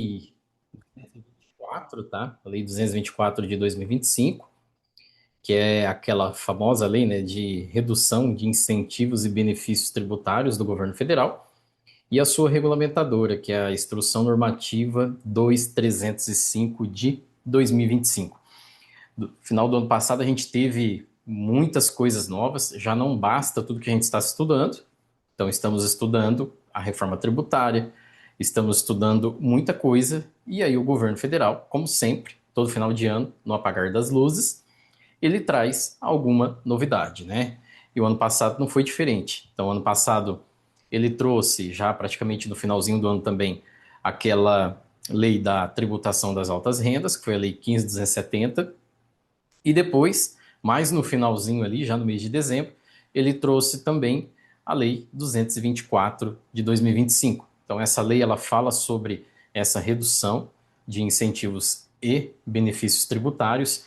224, tá? A Lei 224 de 2025, que é aquela famosa lei, né, de redução de incentivos e benefícios tributários do governo federal, e a sua regulamentadora, que é a Instrução Normativa 2305 de 2025. No final do ano passado, a gente teve muitas coisas novas, já não basta tudo que a gente está estudando, então estamos estudando a reforma tributária, estamos estudando muita coisa, e aí o governo federal, como sempre, todo final de ano, no apagar das luzes, ele traz alguma novidade, né? E o ano passado não foi diferente. Então, ano passado ele trouxe, já praticamente no finalzinho do ano também, aquela lei da tributação das altas rendas, que foi a lei 15.270, e depois, mais no finalzinho ali, já no mês de dezembro, ele trouxe também a lei 224 de 2025. Então, essa lei ela fala sobre essa redução de incentivos e benefícios tributários.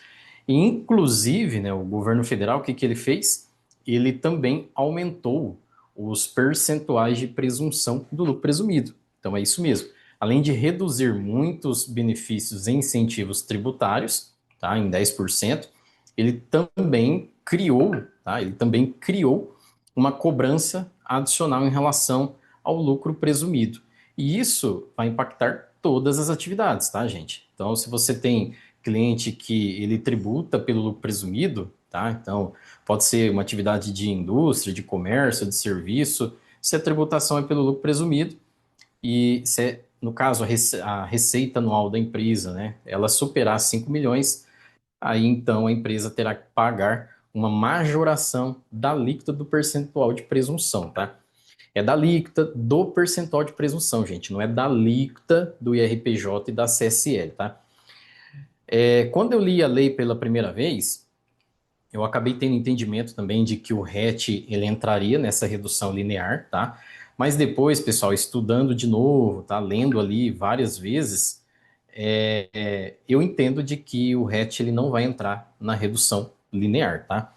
E, inclusive, né, o governo federal, o que, que ele fez? Ele também aumentou os percentuais de presunção do lucro presumido. Então, é isso mesmo. Além de reduzir muitos benefícios e incentivos tributários, tá, em 10%, ele também criou, tá, ele também criou uma cobrança adicional em relação ao lucro presumido. E isso vai impactar todas as atividades, tá, gente? Então, se você tem cliente que ele tributa pelo lucro presumido, tá? Então, pode ser uma atividade de indústria, de comércio, de serviço, se a tributação é pelo lucro presumido e se, no caso, a receita anual da empresa, né, ela superar 5 milhões, aí então a empresa terá que pagar uma majoração da alíquota do percentual de presunção, tá? É da alíquota do percentual de presunção, gente, não é da alíquota do IRPJ e da CSL, tá? Quando eu li a lei pela primeira vez, eu acabei tendo entendimento também de que o RET ele entraria nessa redução linear, tá? Mas depois, pessoal, estudando de novo, tá? Lendo ali várias vezes, eu entendo de que o RET ele não vai entrar na redução linear, tá?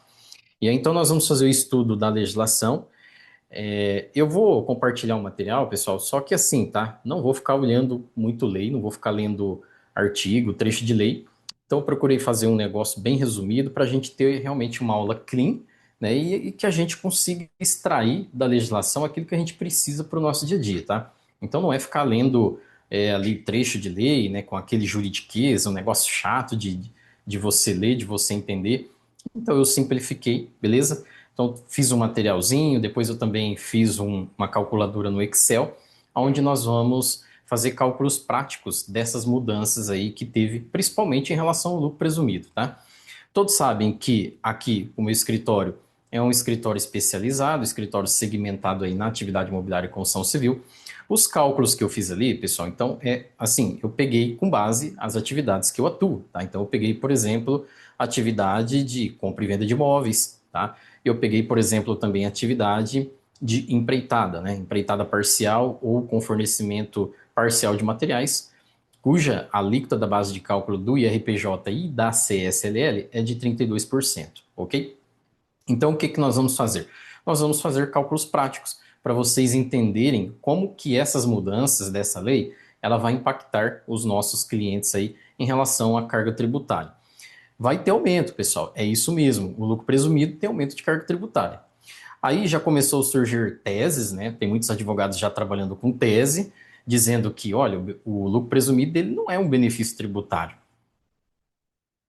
E aí, então nós vamos fazer o estudo da legislação. Eu vou compartilhar o material, pessoal, só que assim, tá? Não vou ficar olhando muito lei, não vou ficar lendo artigo, trecho de lei. Então, eu procurei fazer um negócio bem resumido para a gente ter realmente uma aula clean, né? E que a gente consiga extrair da legislação aquilo que a gente precisa para o nosso dia a dia, tá? Então, não é ficar lendo ali trecho de lei, né? Com aquele juridiquês, um negócio chato de você ler, de você entender. Então, eu simplifiquei, beleza? Então, fiz um materialzinho, depois eu também fiz uma calculadora no Excel, onde nós vamos fazer cálculos práticos dessas mudanças aí que teve, principalmente em relação ao lucro presumido, tá? Todos sabem que aqui o meu escritório é um escritório especializado, escritório segmentado aí na atividade imobiliária e construção civil. Os cálculos que eu fiz ali, pessoal, então é assim, eu peguei com base as atividades que eu atuo, tá? Então eu peguei, por exemplo, atividade de compra e venda de imóveis, tá? Eu peguei, por exemplo, também atividade de empreitada, né? Empreitada parcial ou com fornecimento parcial de materiais, cuja alíquota da base de cálculo do IRPJ e da CSLL é de 32%, ok? Então, o que que nós vamos fazer? Nós vamos fazer cálculos práticos para vocês entenderem como que essas mudanças dessa lei ela vai impactar os nossos clientes aí em relação à carga tributária. Vai ter aumento, pessoal, é isso mesmo. O lucro presumido tem aumento de carga tributária. Aí já começou a surgir teses, né? Tem muitos advogados já trabalhando com tese, dizendo que, olha, o lucro presumido dele não é um benefício tributário.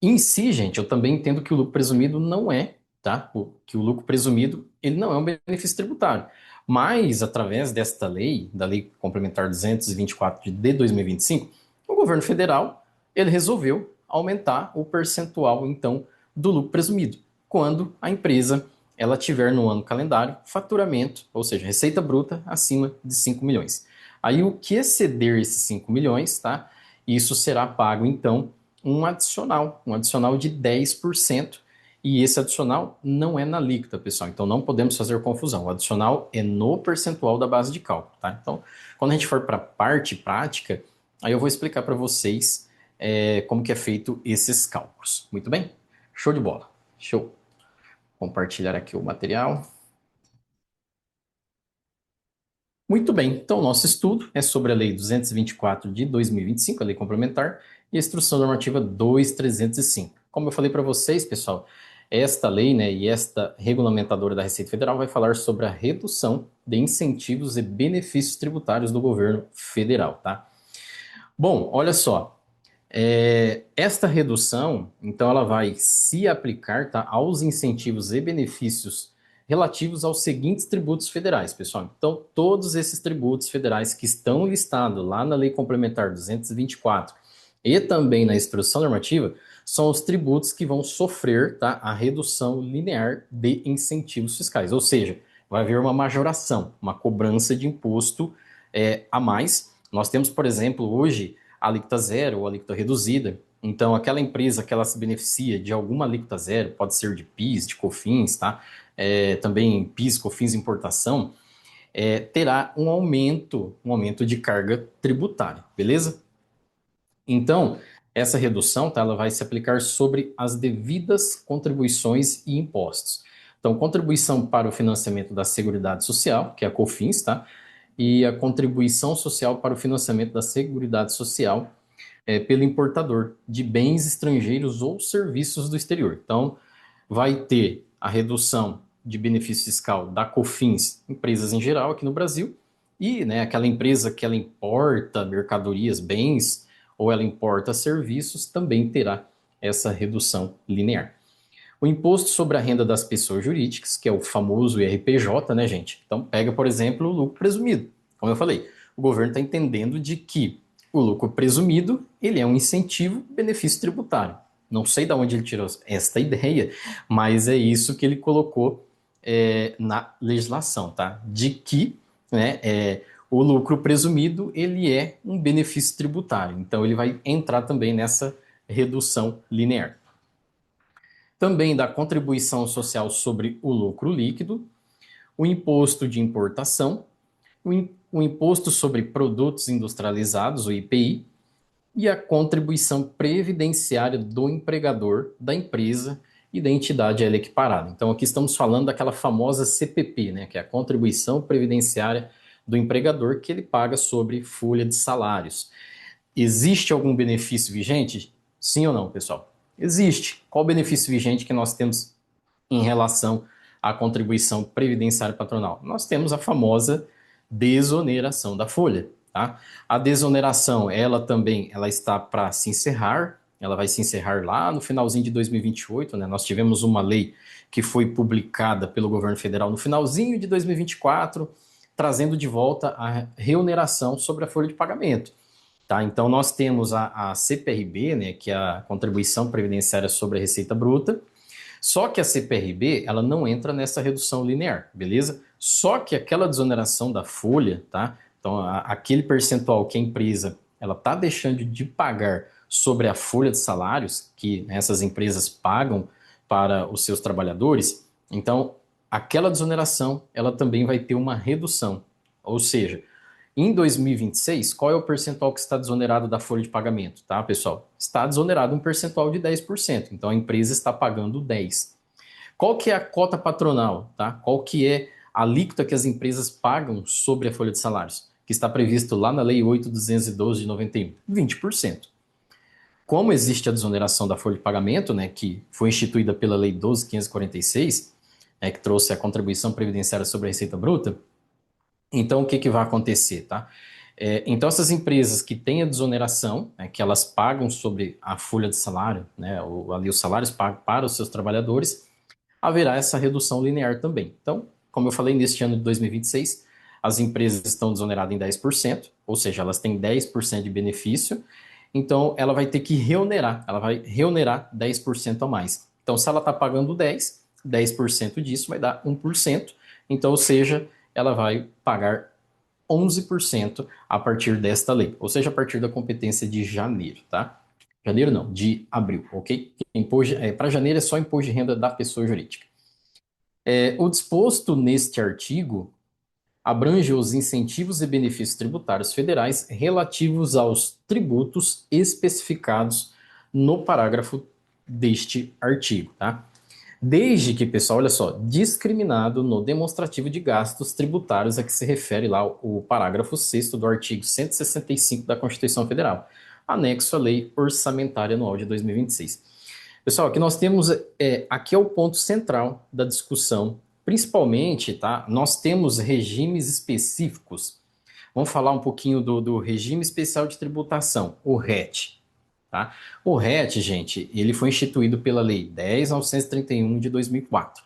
Em si, gente, eu também entendo que o lucro presumido não é, tá? Que o lucro presumido, ele não é um benefício tributário. Mas, através desta lei, da Lei Complementar 224 de 2025, o governo federal, ele resolveu aumentar o percentual, então, do lucro presumido, quando a empresa ela tiver no ano calendário faturamento, ou seja, receita bruta acima de 5 milhões. Aí o que exceder esses 5 milhões, tá? Isso será pago, então, um adicional de 10%, e esse adicional não é na alíquota, pessoal, então não podemos fazer confusão. O adicional é no percentual da base de cálculo, tá? Então, quando a gente for para a parte prática, aí eu vou explicar para vocês como que é feito esses cálculos. Muito bem? Show de bola. Show. Compartilhar aqui o material. Muito bem, então nosso estudo é sobre a Lei 224 de 2025, a Lei Complementar, e a Instrução Normativa 2305. Como eu falei para vocês, pessoal, esta lei, né, e esta regulamentadora da Receita Federal vai falar sobre a redução de incentivos e benefícios tributários do governo federal, tá? Bom, olha só, esta redução, então, ela vai se aplicar, tá, aos incentivos e benefícios relativos aos seguintes tributos federais, pessoal. Então, todos esses tributos federais que estão listados lá na Lei Complementar 224 e também na Instrução Normativa são os tributos que vão sofrer, tá, a redução linear de incentivos fiscais, ou seja, vai haver uma majoração, uma cobrança de imposto a mais. Nós temos, por exemplo, hoje a alíquota zero ou alíquota reduzida. Então, aquela empresa que ela se beneficia de alguma alíquota zero, pode ser de PIS, de COFINS, tá? Também PIS, COFINS importação, terá um aumento de carga tributária, beleza? Então, essa redução, tá, ela vai se aplicar sobre as devidas contribuições e impostos. Então, contribuição para o financiamento da Seguridade Social, que é a COFINS, tá? E a contribuição social para o financiamento da Seguridade Social pelo importador de bens estrangeiros ou serviços do exterior. Então, vai ter a redução de benefício fiscal da COFINS, empresas em geral aqui no Brasil, e, né, aquela empresa que ela importa mercadorias, bens, ou ela importa serviços, também terá essa redução linear. O imposto sobre a renda das pessoas jurídicas, que é o famoso IRPJ, né, gente? Então, pega, por exemplo, o lucro presumido. Como eu falei, o governo está entendendo de que o lucro presumido, ele é um incentivo, benefício tributário. Não sei de onde ele tirou esta ideia, mas é isso que ele colocou na legislação, tá? De que, né, o lucro presumido, ele é um benefício tributário. Então, ele vai entrar também nessa redução linear. Também da contribuição social sobre o lucro líquido, o imposto de importação, o imposto sobre produtos industrializados, o IPI, e a contribuição previdenciária do empregador, da empresa e da entidade a ela equiparada. Então, aqui estamos falando daquela famosa CPP, né, que é a contribuição previdenciária do empregador que ele paga sobre folha de salários. Existe algum benefício vigente? Sim ou não, pessoal? Existe. Qual o benefício vigente que nós temos em relação à contribuição previdenciária patronal? Nós temos a famosa desoneração da folha, tá? A desoneração, ela também, ela está para se encerrar, ela vai se encerrar lá no finalzinho de 2028, né? Nós tivemos uma lei que foi publicada pelo governo federal no finalzinho de 2024, trazendo de volta a reoneração sobre a folha de pagamento. Tá? Então, nós temos a CPRB, né, que é a Contribuição Previdenciária sobre a Receita Bruta, só que a CPRB, ela não entra nessa redução linear, beleza? Só que aquela desoneração da folha, tá? Então, aquele percentual que a empresa, ela tá deixando de pagar sobre a folha de salários que essas empresas pagam para os seus trabalhadores, então, aquela desoneração, ela também vai ter uma redução. Ou seja, em 2026, qual é o percentual que está desonerado da folha de pagamento, tá, pessoal? Está desonerado um percentual de 10%, então a empresa está pagando 10%. Qual que é a cota patronal, tá? Qual que é a alíquota que as empresas pagam sobre a folha de salários, que está previsto lá na Lei 8.212 de 91? 20%. Como existe a desoneração da folha de pagamento, né, que foi instituída pela Lei 12.546, que trouxe a contribuição previdenciária sobre a receita bruta, então, o que, que vai acontecer, tá? Então, essas empresas que têm a desoneração, né, que elas pagam sobre a folha de salário, né, ali os salários pagos para os seus trabalhadores, haverá essa redução linear também. Então, como eu falei, neste ano de 2026, as empresas estão desoneradas em 10%, ou seja, elas têm 10% de benefício, então ela vai ter que reonerar, ela vai reonerar 10% a mais. Então, se ela está pagando 10% disso vai dar 1%, então, ou seja, ela vai pagar 11% a partir desta lei, ou seja, a partir da competência de janeiro, tá? Janeiro não, de abril, ok? Para janeiro é só imposto de renda da pessoa jurídica. O disposto neste artigo abrange os incentivos e benefícios tributários federais relativos aos tributos especificados no parágrafo deste artigo, tá? Desde que, pessoal, olha só, discriminado no demonstrativo de gastos tributários a que se refere lá o parágrafo 6º do artigo 165 da Constituição Federal, anexo à Lei Orçamentária Anual de 2026. Pessoal, aqui nós temos, aqui é o ponto central da discussão, principalmente, tá? Nós temos regimes específicos. Vamos falar um pouquinho do Regime Especial de Tributação, o RET. Tá? O RET, gente, ele foi instituído pela Lei 10.931 de 2004,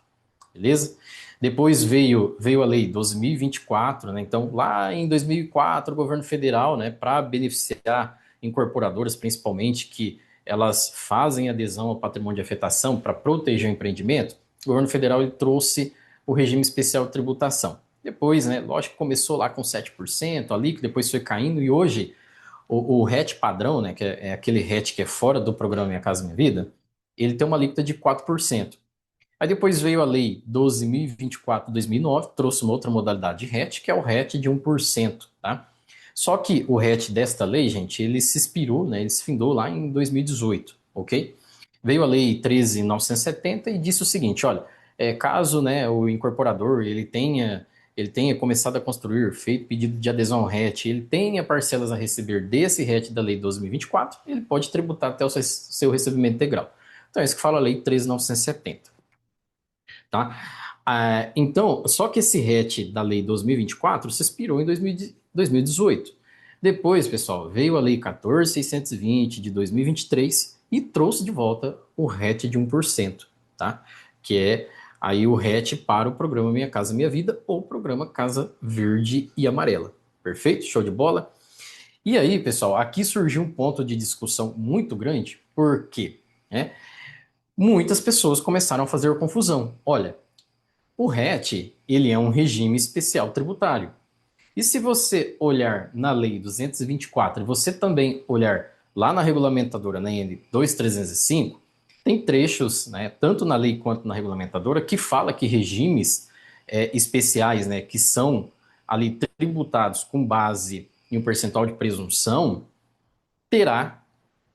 beleza? Depois veio a Lei 12.024, né? Então, lá em 2004, o governo federal, né, para beneficiar incorporadoras, principalmente, que elas fazem adesão ao patrimônio de afetação para proteger o empreendimento, o governo federal ele trouxe o regime especial de tributação. Depois, né, lógico que começou lá com 7% ali, que depois foi caindo, e hoje o RET padrão, né, que é aquele RET que é fora do programa Minha Casa Minha Vida, ele tem uma alíquota de 4%. Aí depois veio a Lei 12.024 de 2009, trouxe uma outra modalidade de RET, que é o RET de 1%, tá? Só que o RET desta lei, gente, ele se expirou, né, ele se findou lá em 2018, ok? Veio a Lei 13.970 e disse o seguinte, olha, caso, né, o incorporador ele tenha começado a construir, feito pedido de adesão ao RET, ele tenha parcelas a receber desse RET da Lei 12.024, ele pode tributar até o seu recebimento integral. Então é isso que fala a Lei 13.970, tá? Então, só que esse RET da Lei 2024 se expirou em 2018. Depois, pessoal, veio a Lei 14.620 de 2023 e trouxe de volta o RET de 1%, tá? Que é aí o RET para o programa Minha Casa Minha Vida ou programa Casa Verde e Amarela. Perfeito? Show de bola? E aí, pessoal, aqui surgiu um ponto de discussão muito grande, porque, né, muitas pessoas começaram a fazer confusão. Olha, o RET, ele é um regime especial tributário. E se você olhar na Lei 224 e você também olhar lá na regulamentadora, na N 2305, tem trechos, né, tanto na lei quanto na regulamentadora, que fala que regimes especiais, né, que são ali tributados com base em um percentual de presunção, terá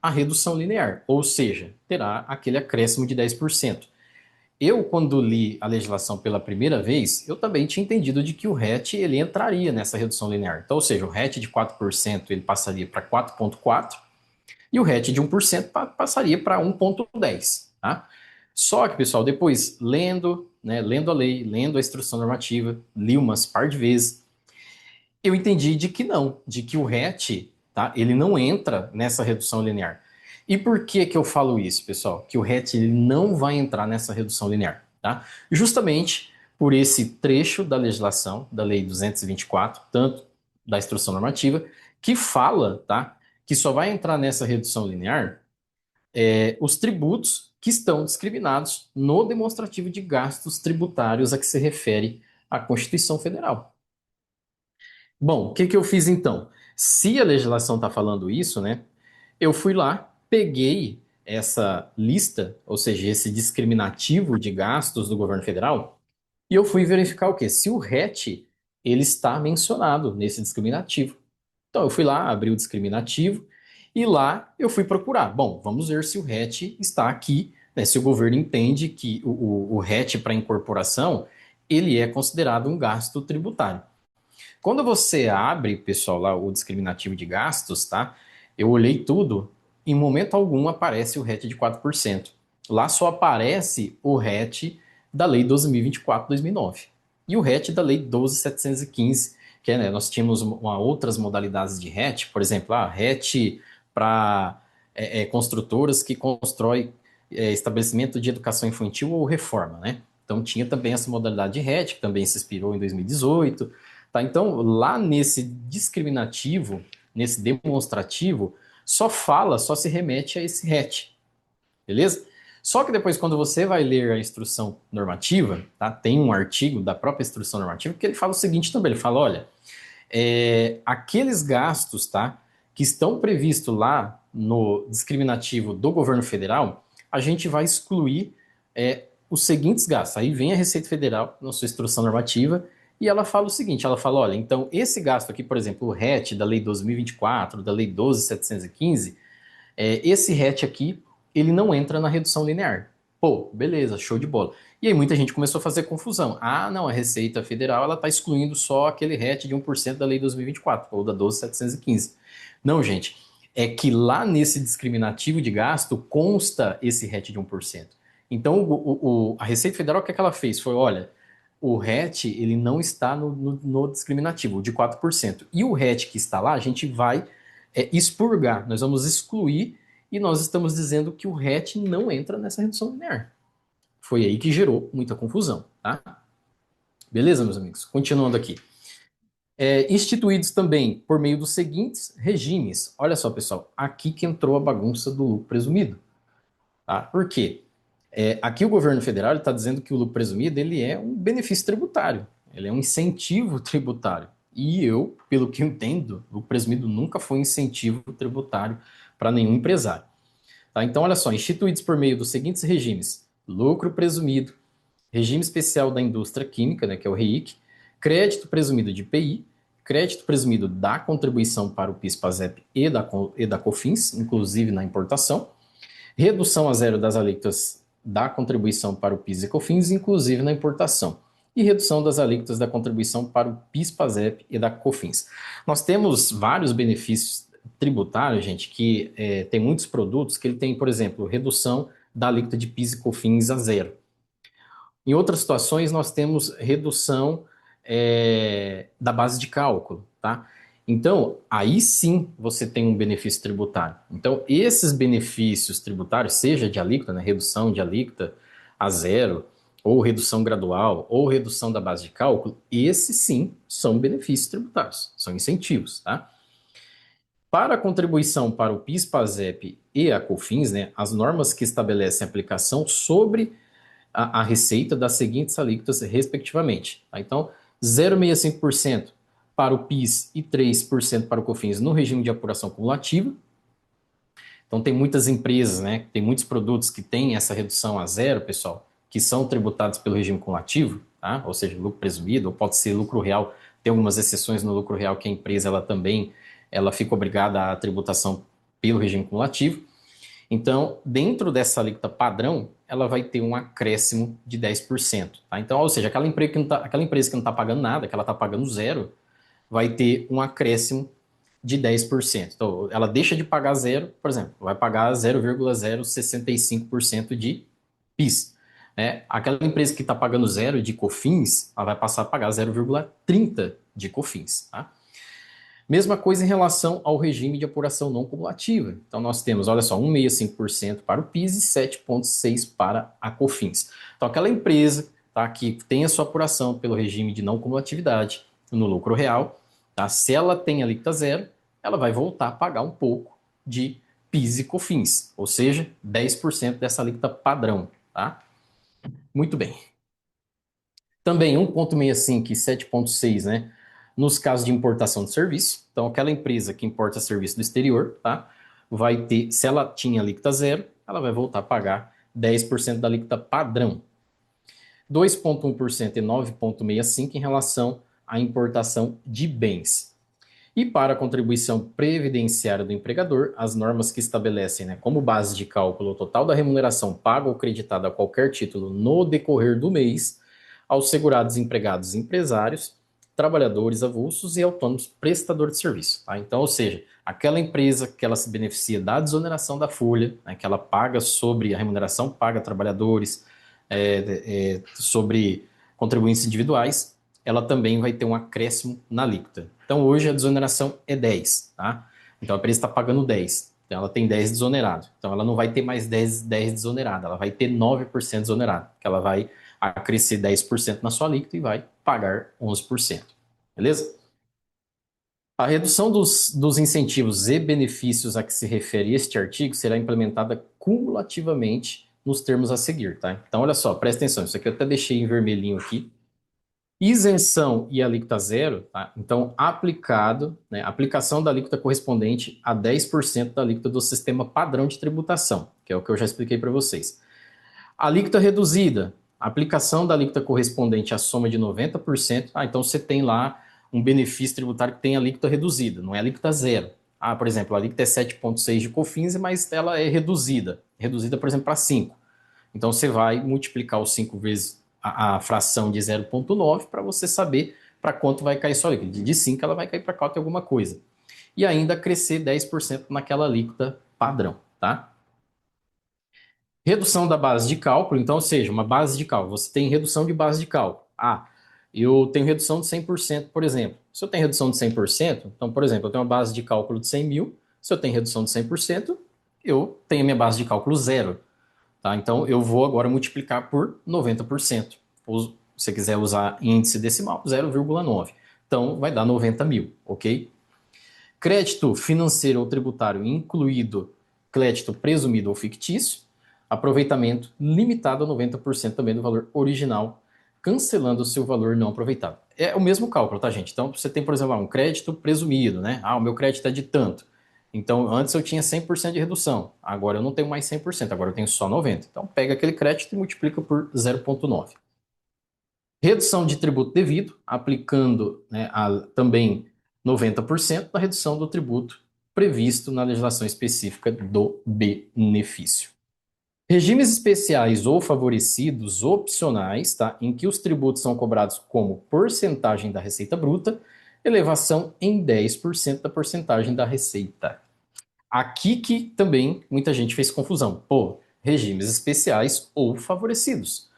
a redução linear, ou seja, terá aquele acréscimo de 10%. Eu, quando li a legislação pela primeira vez, eu também tinha entendido de que o RET ele entraria nessa redução linear. Então, ou seja, o RET de 4% ele passaria para 4,4% e o RET de 1% passaria para 1,10%. Tá? Só que, pessoal, depois, lendo, né, lendo a lei, lendo a instrução normativa, li umas par de vezes, eu entendi de que não, de que o RET, tá, ele não entra nessa redução linear. E por que que eu falo isso, pessoal? Que o RET ele não vai entrar nessa redução linear, tá? Justamente por esse trecho da legislação, da Lei 224, tanto da instrução normativa, que fala, tá, que só vai entrar nessa redução linear os tributos que estão discriminados no demonstrativo de gastos tributários a que se refere a Constituição Federal. Bom, o que que eu fiz então? Se a legislação está falando isso, né? Eu fui lá, peguei essa lista, ou seja, esse discriminativo de gastos do governo federal, e eu fui verificar o quê? Se o RET ele está mencionado nesse discriminativo. Então eu fui lá, abri o discriminativo e lá eu fui procurar. Bom, vamos ver se o RET está aqui, né, se o governo entende que o RET para incorporação ele é considerado um gasto tributário. Quando você abre, pessoal, lá o discriminativo de gastos, tá? Eu olhei tudo, em momento algum aparece o RET de 4%. Lá só aparece o RET da Lei 12.024 de 2009 e o RET da Lei 12.715, que é, né, nós tínhamos outras modalidades de RET, por exemplo, a RET para construtoras que constroem estabelecimento de educação infantil ou reforma, né? Então tinha também essa modalidade de RET, que também se expirou em 2018. Tá? Então, lá nesse discriminativo, nesse demonstrativo, só se remete a esse RET, beleza? Só que depois, quando você vai ler a instrução normativa, tá? Tem um artigo da própria instrução normativa que ele fala o seguinte também, ele fala, olha, aqueles gastos, tá, que estão previstos lá no discriminativo do governo federal, a gente vai excluir os seguintes gastos. Aí vem a Receita Federal na sua instrução normativa e ela fala o seguinte, ela fala, olha, então esse gasto aqui, por exemplo, o RET da Lei 12.024, da Lei 12.715, esse RET aqui, ele não entra na redução linear. Pô, beleza, show de bola. E aí muita gente começou a fazer confusão. Ah, não, a Receita Federal ela está excluindo só aquele RET de 1% da Lei 2024, ou da 12.715. Não, gente, é que lá nesse discriminativo de gasto consta esse RET de 1%. Então, a Receita Federal, o que é que ela fez? Foi, olha, o RET ele não está no discriminativo, o de 4%. E o RET que está lá, a gente vai expurgar, nós vamos excluir e nós estamos dizendo que o RET não entra nessa redução linear. Foi aí que gerou muita confusão, tá? Beleza, meus amigos? Continuando aqui. Instituídos também por meio dos seguintes regimes. Olha só, pessoal, aqui que entrou a bagunça do lucro presumido. Tá? Por quê? Aqui o governo federal está dizendo que o lucro presumido ele é um benefício tributário, ele é um incentivo tributário. E eu, pelo que eu entendo, o lucro presumido nunca foi um incentivo tributário para nenhum empresário. Tá? Então, olha só, instituídos por meio dos seguintes regimes: lucro presumido, regime especial da indústria química, né, que é o REIQ, crédito presumido de IPI, crédito presumido da contribuição para o PIS/PASEP e da COFINS, inclusive na importação, redução a zero das alíquotas da contribuição para o PIS e COFINS, inclusive na importação, e redução das alíquotas da contribuição para o PIS/PASEP e da COFINS. Nós temos vários benefícios tributários, gente, que tem muitos produtos que ele tem, por exemplo, redução da alíquota de PIS e COFINS a zero. Em outras situações, nós temos redução da base de cálculo, tá? Então, aí sim você tem um benefício tributário. Então, esses benefícios tributários, seja de alíquota, né, redução de alíquota a zero, ou redução gradual, ou redução da base de cálculo, esses sim são benefícios tributários, são incentivos, tá? Para a contribuição para o PIS, PASEP e a COFINS, né, as normas que estabelecem aplicação sobre a receita das seguintes alíquotas, respectivamente. Tá? Então, 0,65% para o PIS e 3% para o COFINS no regime de apuração cumulativa. Então, tem muitas empresas, né, tem muitos produtos que têm essa redução a zero, pessoal, que são tributados pelo regime cumulativo, tá? Ou seja, lucro presumido, ou pode ser lucro real. Tem algumas exceções no lucro real que a empresa ela também ela fica obrigada à tributação pelo regime cumulativo. Então, dentro dessa alíquota padrão, ela vai ter um acréscimo de 10%. Tá? Então, ou seja, aquela empresa que não está pagando nada, que ela está pagando zero, vai ter um acréscimo de 10%. Então, ela deixa de pagar zero, por exemplo, vai pagar 0,065% de PIS. Aquela empresa que está pagando zero de COFINS, ela vai passar a pagar 0,30% de COFINS. Tá? Mesma coisa em relação ao regime de apuração não cumulativa. Então, nós temos, olha só, 1,65% para o PIS e 7,6% para a COFINS. Então, aquela empresa tá, que tem a sua apuração pelo regime de não cumulatividade no lucro real, tá, se ela tem alíquota zero, ela vai voltar a pagar um pouco de PIS e COFINS, ou seja, 10% dessa alíquota padrão. Tá? Muito bem. Também 1,65 e 7,6, né? Nos casos de importação de serviço. Então, aquela empresa que importa serviço do exterior, tá? Vai ter, se ela tinha alíquota zero, ela vai voltar a pagar 10% da alíquota padrão. 2,1% e 9,65% em relação à importação de bens. E para a contribuição previdenciária do empregador, as normas que estabelecem, né, como base de cálculo o total da remuneração paga ou creditada a qualquer título no decorrer do mês aos segurados empregados e empresários, trabalhadores avulsos e autônomos prestadores de serviço. Tá? Então, ou seja, aquela empresa que ela se beneficia da desoneração da folha, né, que ela paga sobre a remuneração, paga trabalhadores, sobre contribuintes individuais, ela também vai ter um acréscimo na alíquota. Então, hoje a desoneração é 10, tá? Então, a empresa está pagando 10. Então, ela tem 10 desonerado. Então, ela não vai ter mais 10 desonerado, ela vai ter 9% desonerado, que ela vai acrescer 10% na sua alíquota e vai pagar 11%. Beleza? A redução dos incentivos e benefícios a que se refere este artigo será implementada cumulativamente nos termos a seguir, tá? Então, olha só, presta atenção, isso aqui eu até deixei em vermelhinho aqui. Isenção e alíquota zero, tá? Então, aplicado, né, aplicação da alíquota correspondente a 10% da alíquota do sistema padrão de tributação, que é o que eu já expliquei para vocês. Alíquota reduzida, aplicação da alíquota correspondente à soma de 90%. Então você tem lá um benefício tributário que tem alíquota reduzida, não é alíquota zero. Por exemplo, a alíquota é 7,6% de COFINS, mas ela é reduzida. Reduzida, por exemplo, para 5%. Então você vai multiplicar os 5 vezes a fração de 0,9 para você saber para quanto vai cair sua alíquota. De 5 ela vai cair para 4 alguma coisa. E ainda crescer 10% naquela alíquota padrão, tá? Redução da base de cálculo, então, ou seja, uma base de cálculo. Você tem redução de base de cálculo. Ah, eu tenho redução de 100%, por exemplo. Se eu tenho redução de 100%, então, por exemplo, eu tenho uma base de cálculo de 100 mil. Se eu tenho redução de 100%, eu tenho a minha base de cálculo zero. Tá? Então, eu vou agora multiplicar por 90%. Ou, se você quiser usar índice decimal, 0,9. Então, vai dar 90 mil, ok? Crédito financeiro ou tributário, incluído crédito presumido ou fictício. Aproveitamento limitado a 90% também do valor original, cancelando o seu valor não aproveitado. É o mesmo cálculo, tá, gente? Então, você tem, por exemplo, um crédito presumido, né? Ah, o meu crédito é de tanto. Então, antes eu tinha 100% de redução. Agora eu não tenho mais 100%, agora eu tenho só 90%. Então, pega aquele crédito e multiplica por 0,9. Redução de tributo devido, aplicando, né, também 90% da redução do tributo previsto na legislação específica do benefício. Regimes especiais ou favorecidos opcionais, tá, em que os tributos são cobrados como porcentagem da receita bruta, elevação em 10% da porcentagem da receita. Aqui que também muita gente fez confusão. Pô, regimes especiais ou favorecidos.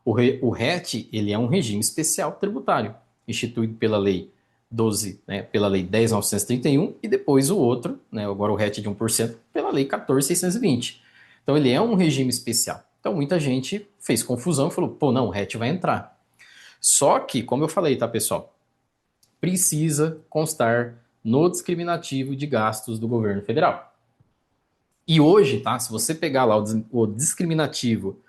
O RET, ele é um regime especial tributário, instituído pela Lei 12, né, pela Lei 10.931, e depois o outro, né, agora o RET de 1%, pela Lei 14.620. Então ele é um regime especial. Então muita gente fez confusão e falou, pô, não, o RET vai entrar. Só que, como eu falei, tá, pessoal? Precisa constar no discriminativo de gastos do governo federal. E hoje, tá, se você pegar lá o discriminativo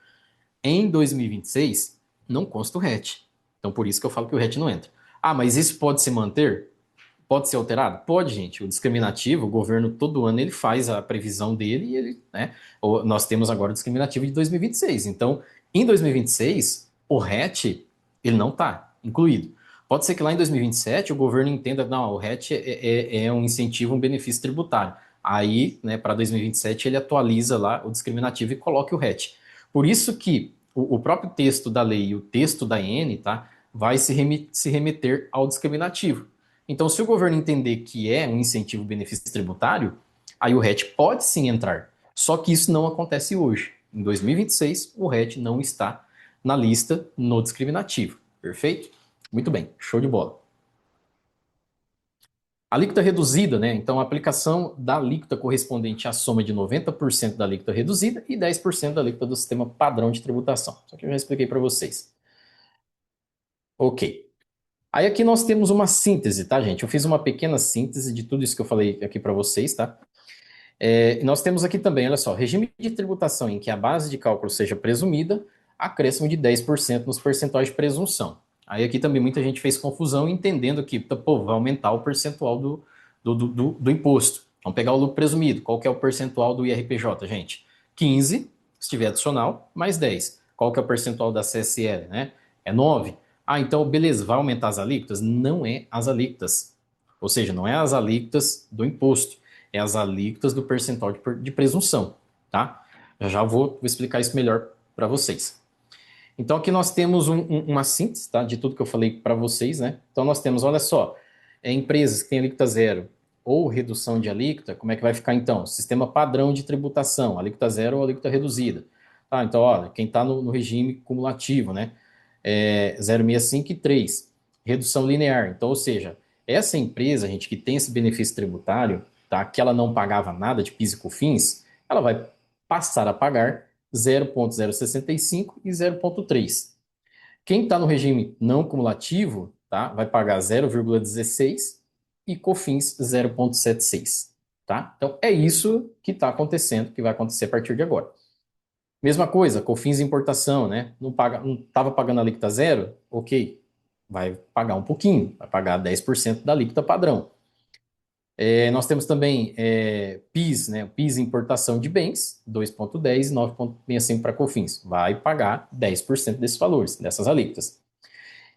em 2026, não consta o RET. Então, por isso que eu falo que o RET não entra. Ah, mas isso pode se manter? Pode ser alterado? Pode, gente. O discriminativo, o governo todo ano ele faz a previsão dele e ele, né? Nós temos agora o discriminativo de 2026. Então, em 2026, o RET ele não está incluído. Pode ser que lá em 2027 o governo entenda, não, o RET é um incentivo, um benefício tributário. Aí, né, para 2027 ele atualiza lá o discriminativo e coloca o RET. Por isso que o próprio texto da lei e o texto da EN, tá, vai se remeter ao discriminativo. Então, se o governo entender que é um incentivo benefício tributário, aí o RET pode sim entrar. Só que isso não acontece hoje. Em 2026, o RET não está na lista no discriminativo. Perfeito? Muito bem, show de bola. Alíquota reduzida, né? Então, a aplicação da alíquota correspondente à soma de 90% da alíquota reduzida e 10% da alíquota do sistema padrão de tributação. Só que eu já expliquei para vocês. Ok. Aí aqui nós temos uma síntese, tá, gente? Eu fiz uma pequena síntese de tudo isso que eu falei aqui para vocês, tá? Nós temos aqui também, olha só, regime de tributação em que a base de cálculo seja presumida, acréscimo de 10% nos percentuais de presunção. Aí aqui também muita gente fez confusão entendendo que, pô, vai aumentar o percentual do imposto. Vamos pegar o lucro presumido. Qual que é o percentual do IRPJ, gente? 15, se tiver adicional, mais 10. Qual que é o percentual da CSL, né? É 9. Ah, então, beleza, vai aumentar as alíquotas? Não é as alíquotas. Ou seja, não é as alíquotas do imposto, é as alíquotas do percentual de presunção, tá? Eu já vou explicar isso melhor para vocês. Então, aqui nós temos uma síntese, tá, de tudo que eu falei para vocês, né? Então, nós temos, olha só, empresas que têm alíquota zero ou redução de alíquota, como é que vai ficar então? Sistema padrão de tributação, alíquota zero ou alíquota reduzida. Tá, então, olha, quem está no regime cumulativo, né? 0,65 e 3. Redução linear. Então, ou seja, essa empresa, gente, que tem esse benefício tributário, tá, que ela não pagava nada de PIS e COFINS, ela vai passar a pagar 0,065 e 0,3. Quem está no regime não cumulativo, tá, vai pagar 0,16 e COFINS 0,76. Tá? Então, é isso que está acontecendo, que vai acontecer a partir de agora. Mesma coisa, COFINS de importação, né? Não estava pagando a alíquota zero? Ok, vai pagar um pouquinho, vai pagar 10% da alíquota padrão. Nós temos também PIS, né? PIS importação de bens, 2,10 e 9,65 para COFINS. Vai pagar 10% desses valores, dessas alíquotas.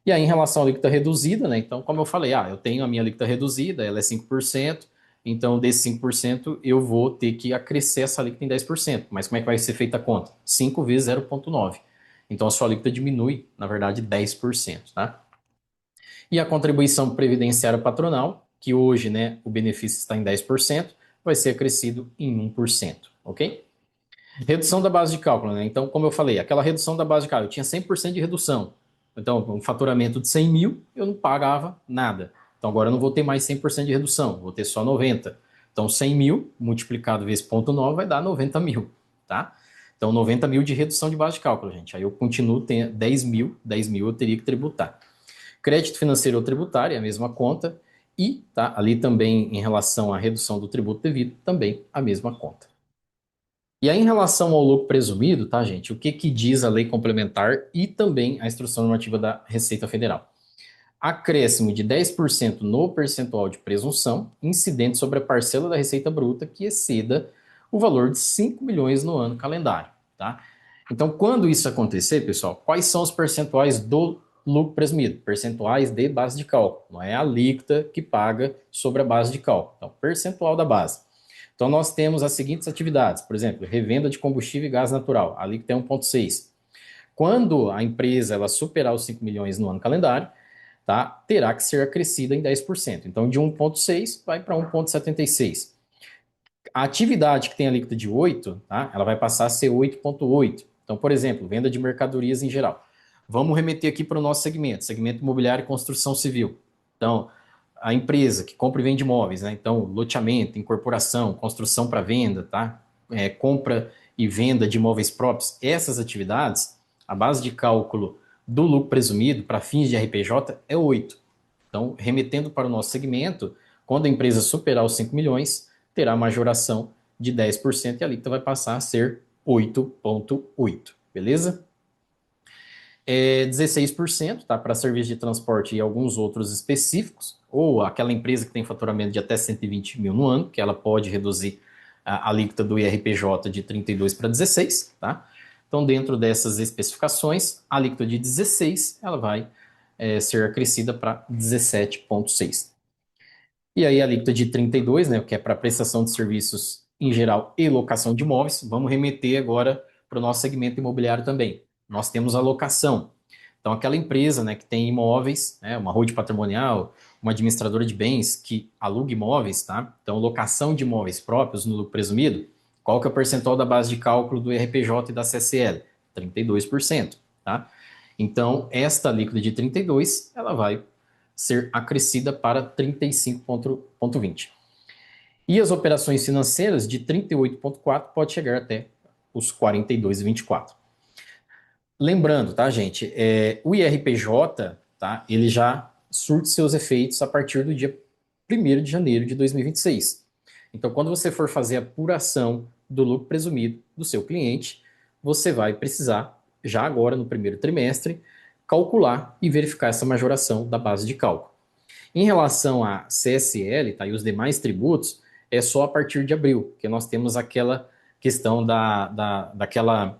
E aí, em relação à alíquota reduzida, né? Então, como eu falei, eu tenho a minha alíquota reduzida, ela é 5%, Então, desses 5%, eu vou ter que acrescer essa alíquota em 10%. Mas como é que vai ser feita a conta? 5 vezes 0,9. Então, a sua alíquota diminui, na verdade, 10%, tá? E a contribuição previdenciária patronal, que hoje, né, o benefício está em 10%, vai ser acrescido em 1%, ok? Redução da base de cálculo, né? Então, como eu falei, aquela redução da base de cálculo, eu tinha 100% de redução. Então, um faturamento de 100 mil, eu não pagava nada. Então, agora eu não vou ter mais 100% de redução, vou ter só 90. Então, 100 mil multiplicado vezes 0,9 vai dar 90 mil, tá? Então, 90 mil de redução de base de cálculo, gente. Aí eu continuo tendo 10 mil eu teria que tributar. Crédito financeiro ou tributário é a mesma conta. E, tá, ali também em relação à redução do tributo devido, também a mesma conta. E aí, em relação ao lucro presumido, tá, gente? O que que diz a lei complementar e também a instrução normativa da Receita Federal? Acréscimo de 10% no percentual de presunção incidente sobre a parcela da receita bruta que exceda o valor de 5 milhões no ano calendário, tá? Então, quando isso acontecer, pessoal, quais são os percentuais do lucro presumido? Percentuais de base de cálculo, não é a alíquota que paga sobre a base de cálculo. Então, percentual da base. Então, nós temos as seguintes atividades, por exemplo, revenda de combustível e gás natural, a alíquota é 1,6. Quando a empresa ela superar os 5 milhões no ano calendário, tá, terá que ser acrescida em 10%. Então, de 1,6 vai para 1,76. A atividade que tem alíquota de 8, tá, ela vai passar a ser 8,8. Então, por exemplo, venda de mercadorias em geral. Vamos remeter aqui para o nosso segmento imobiliário e construção civil. Então, a empresa que compra e vende imóveis, né? Então, loteamento, incorporação, construção para venda, tá? Compra e venda de imóveis próprios, essas atividades, a base de cálculo do lucro presumido para fins de RPJ é 8. Então, remetendo para o nosso segmento, quando a empresa superar os 5 milhões, terá majoração de 10% e a alíquota vai passar a ser 8,8, beleza? 16%, tá, para serviço de transporte e alguns outros específicos, ou aquela empresa que tem faturamento de até 120 mil no ano, que ela pode reduzir a alíquota do IRPJ de 32 para 16, tá? Então, dentro dessas especificações, a alíquota de 16, ela vai ser acrescida para 17,6. E aí a alíquota de 32, né, que é para prestação de serviços em geral e locação de imóveis, vamos remeter agora para o nosso segmento imobiliário também. Nós temos a locação. Então, aquela empresa, né, que tem imóveis, né, uma holding patrimonial, uma administradora de bens que aluga imóveis, tá? Então, locação de imóveis próprios no lucro presumido, qual que é o percentual da base de cálculo do RPJ e da CSL? 32%, tá? Então, esta alíquota de 32, ela vai ser acrescida para 35,20. E as operações financeiras de 38,4 pode chegar até os 42,24. Lembrando, tá, gente, o IRPJ, tá, ele já surte seus efeitos a partir do dia 1º de janeiro de 2026. Então, quando você for fazer a apuração do lucro presumido do seu cliente, você vai precisar, já agora no primeiro trimestre, calcular e verificar essa majoração da base de cálculo. Em relação à CSL, tá, e os demais tributos, é só a partir de abril, que nós temos aquela questão daquela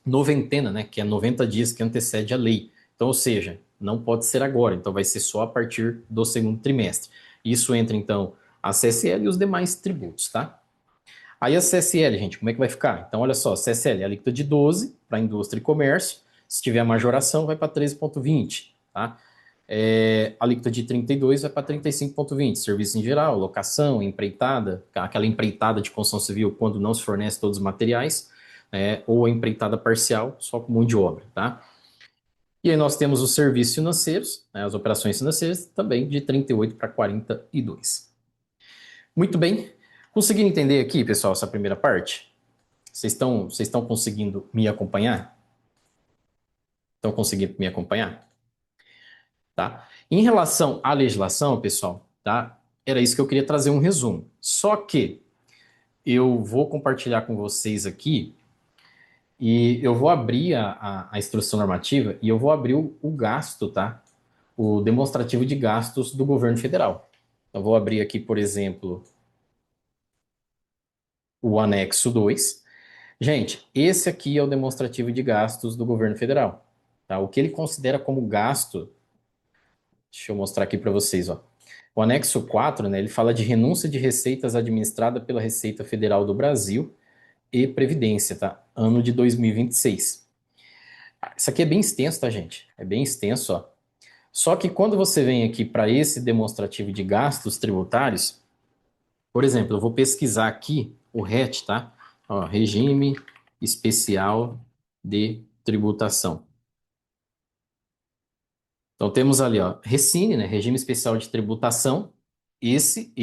noventena, né, que é 90 dias que antecede a lei. Então, ou seja, não pode ser agora, então vai ser só a partir do segundo trimestre. Isso entra, então, a CSL e os demais tributos, tá? Aí a CSL, gente, como é que vai ficar? Então, olha só, CSL, alíquota de 12 para indústria e comércio, se tiver a majoração, vai para 13,20, tá? Alíquota de 32 vai para 35,20, serviço em geral, locação, empreitada, aquela empreitada de construção civil quando não se fornece todos os materiais, ou a empreitada parcial, só com mão de obra, tá? E aí nós temos os serviços financeiros, né, as operações financeiras, também de 38 para 42. Muito bem. Conseguiram entender aqui, pessoal, essa primeira parte? Vocês estão conseguindo me acompanhar? Estão conseguindo me acompanhar? Tá? Em relação à legislação, pessoal, tá? Era isso que eu queria trazer um resumo. Só que eu vou compartilhar com vocês aqui e eu vou abrir a instrução normativa e eu vou abrir o gasto, tá? O demonstrativo de gastos do governo federal. Então, vou abrir aqui, por exemplo, o anexo 2. Gente, esse aqui é o demonstrativo de gastos do governo federal. Tá? O que ele considera como gasto, deixa eu mostrar aqui para vocês, ó. O anexo 4, né, ele fala de renúncia de receitas administrada pela Receita Federal do Brasil e Previdência, tá? Ano de 2026. Isso aqui é bem extenso, tá, gente? É bem extenso, ó. Só que quando você vem aqui para esse demonstrativo de gastos tributários, por exemplo, eu vou pesquisar aqui o RET, tá? Ó, Regime Especial de Tributação. Então temos ali, ó, Recine, né? Regime Especial de Tributação. Esse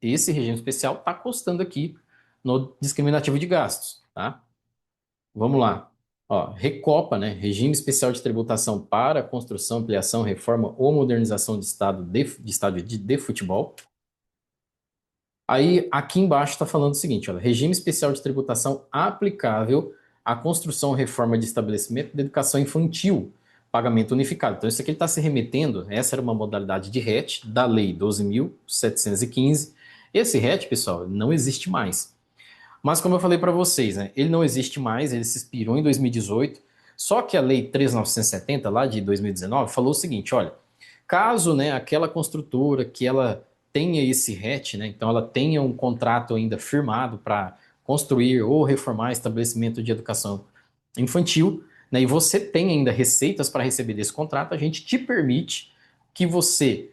regime especial está constando aqui no discriminativo de gastos, tá? Vamos lá. Ó, Recopa, né? Regime Especial de Tributação para construção, ampliação, reforma ou modernização de estádio de futebol. Aí, aqui embaixo está falando o seguinte, olha, regime especial de tributação aplicável à construção ou reforma de estabelecimento de educação infantil, pagamento unificado. Então, isso aqui ele está se remetendo, essa era uma modalidade de RET da Lei 12.715. Esse RET, pessoal, não existe mais. Mas, como eu falei para vocês, né, ele não existe mais, ele se expirou em 2018, só que a Lei 3.970, lá de 2019, falou o seguinte, olha, caso, né, aquela construtora que ela tenha esse RET, né, então ela tenha um contrato ainda firmado para construir ou reformar estabelecimento de educação infantil, né, e você tem ainda receitas para receber desse contrato, a gente te permite que você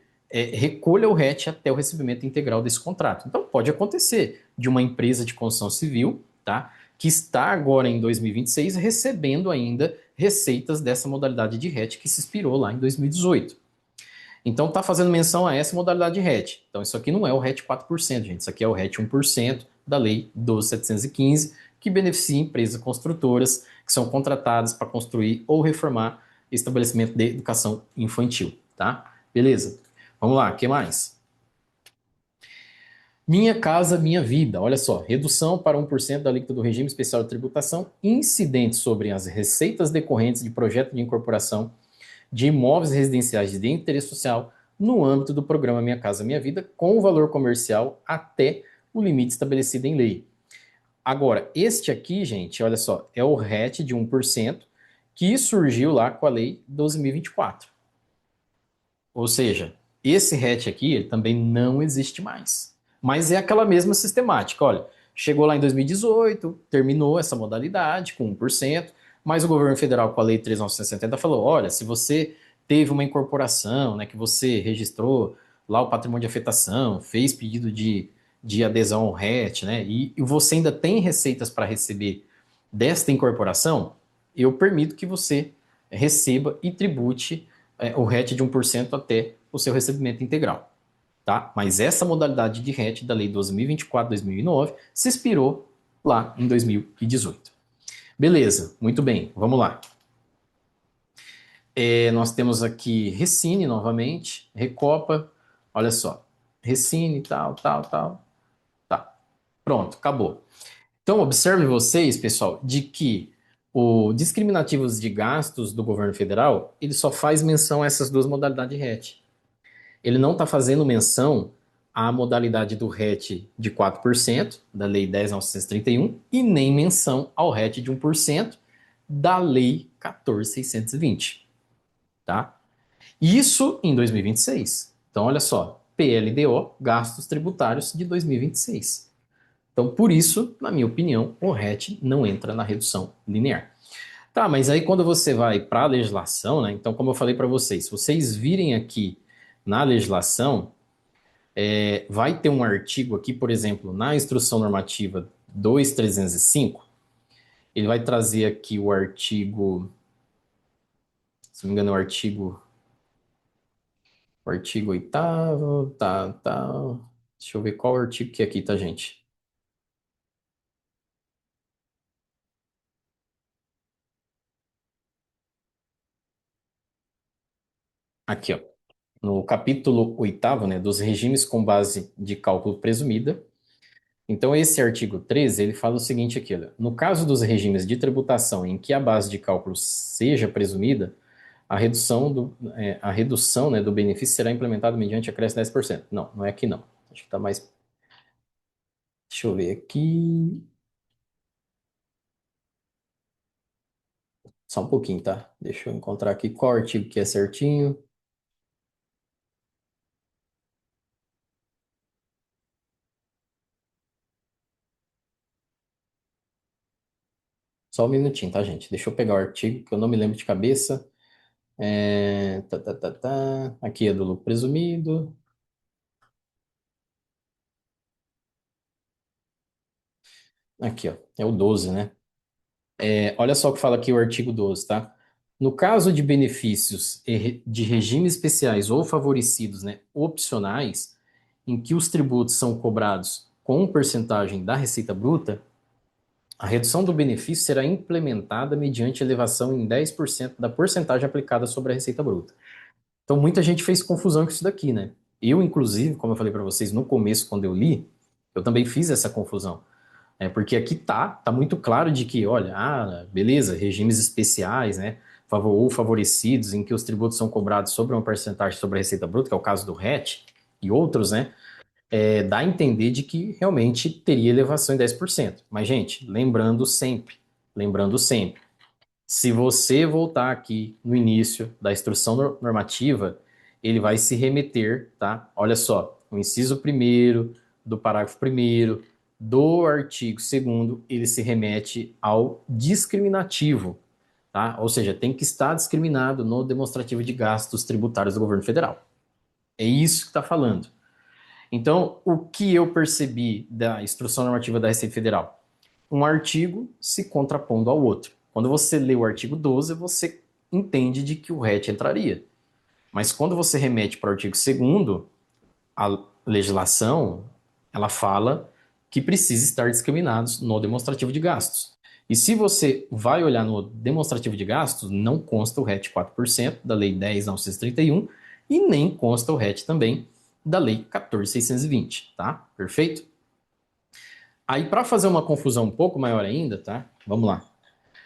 recolha o RET até o recebimento integral desse contrato. Então pode acontecer de uma empresa de construção civil, tá, que está agora em 2026 recebendo ainda receitas dessa modalidade de RET que se expirou lá em 2018. Então está fazendo menção a essa modalidade de RET. Então isso aqui não é o RET 4%, gente. Isso aqui é o RET 1% da Lei 12.715, que beneficia empresas construtoras que são contratadas para construir ou reformar estabelecimento de educação infantil, tá? Beleza. Vamos lá, o que mais? Minha Casa Minha Vida. Olha só, redução para 1% da alíquota do regime especial de tributação incidente sobre as receitas decorrentes de projeto de incorporação de imóveis residenciais de interesse social no âmbito do programa Minha Casa Minha Vida, com o valor comercial até o limite estabelecido em lei. Agora, este aqui, gente, olha só, é o RET de 1% que surgiu lá com a lei 12.024. Ou seja, esse hatch aqui ele também não existe mais. Mas é aquela mesma sistemática. Olha, chegou lá em 2018, terminou essa modalidade com 1%, mas o governo federal, com a Lei 3.970, falou: olha, se você teve uma incorporação, né, que você registrou lá o patrimônio de afetação, fez pedido de adesão ao RET, né, e você ainda tem receitas para receber desta incorporação, eu permito que você receba e tribute o RET de 1% até o seu recebimento integral, tá? Mas essa modalidade de RET da Lei 12.024/2009 se expirou lá em 2018. Beleza, muito bem, vamos lá. Nós temos aqui Recine novamente, Recopa, olha só, Recine, tal, tal, tal, tá. Pronto, acabou. Então, observe vocês, pessoal, de que o discriminativos de gastos do governo federal, ele só faz menção a essas duas modalidades de RET. Ele não está fazendo menção à modalidade do RET de 4% da Lei 10.931 e nem menção ao RET de 1% da Lei 14.620, tá? Isso em 2026. Então, olha só, PLDO, gastos tributários de 2026. Então, por isso, na minha opinião, o RET não entra na redução linear. Tá, mas aí quando você vai para a legislação, né? Então, como eu falei para vocês, se vocês virem aqui na legislação, vai ter um artigo aqui, por exemplo, na Instrução Normativa 2305, ele vai trazer aqui o artigo, se não me engano, é o artigo 8º, tá, tá. Deixa eu ver qual artigo que é aqui, tá, gente? Aqui, ó. No capítulo 8º, né, dos regimes com base de cálculo presumida. Então, esse artigo 13, ele fala o seguinte aqui, olha, no caso dos regimes de tributação em que a base de cálculo seja presumida, a redução, né, do benefício será implementada mediante acréscimo de 10%. Não, não é aqui não. Acho que está mais. Deixa eu ver aqui. Só um pouquinho, tá? Deixa eu encontrar aqui qual artigo que é certinho. Só um minutinho, tá, gente? Deixa eu pegar o artigo, que eu não me lembro de cabeça. Aqui é do lucro presumido. Aqui, ó. É o 12, né? Olha só o que fala aqui o artigo 12, tá? No caso de benefícios de regimes especiais ou favorecidos, né, opcionais, em que os tributos são cobrados com percentagem da receita bruta, a redução do benefício será implementada mediante elevação em 10% da porcentagem aplicada sobre a receita bruta. Então, muita gente fez confusão com isso daqui, né? Eu, inclusive, como eu falei para vocês no começo, quando eu li, eu também fiz essa confusão. Porque aqui tá muito claro de que, olha, beleza, regimes especiais, né? Ou favorecidos, em que os tributos são cobrados sobre uma porcentagem sobre a receita bruta, que é o caso do RET, e outros, né? Dá a entender de que realmente teria elevação em 10%. Mas, gente, lembrando sempre, se você voltar aqui no início da instrução normativa, ele vai se remeter, tá? Olha só, o inciso primeiro do parágrafo primeiro do artigo segundo, ele se remete ao discriminativo, tá? Ou seja, tem que estar discriminado no demonstrativo de gastos tributários do governo federal. É isso que está falando. Então, o que eu percebi da instrução normativa da Receita Federal? Um artigo se contrapondo ao outro. Quando você lê o artigo 12, você entende de que o RET entraria. Mas quando você remete para o artigo 2º, a legislação, ela fala que precisa estar discriminados no demonstrativo de gastos. E se você vai olhar no demonstrativo de gastos, não consta o RET 4% da Lei 10.931 e nem consta o RET também da Lei 14.620, tá? Perfeito? Aí, para fazer uma confusão um pouco maior ainda, tá? Vamos lá.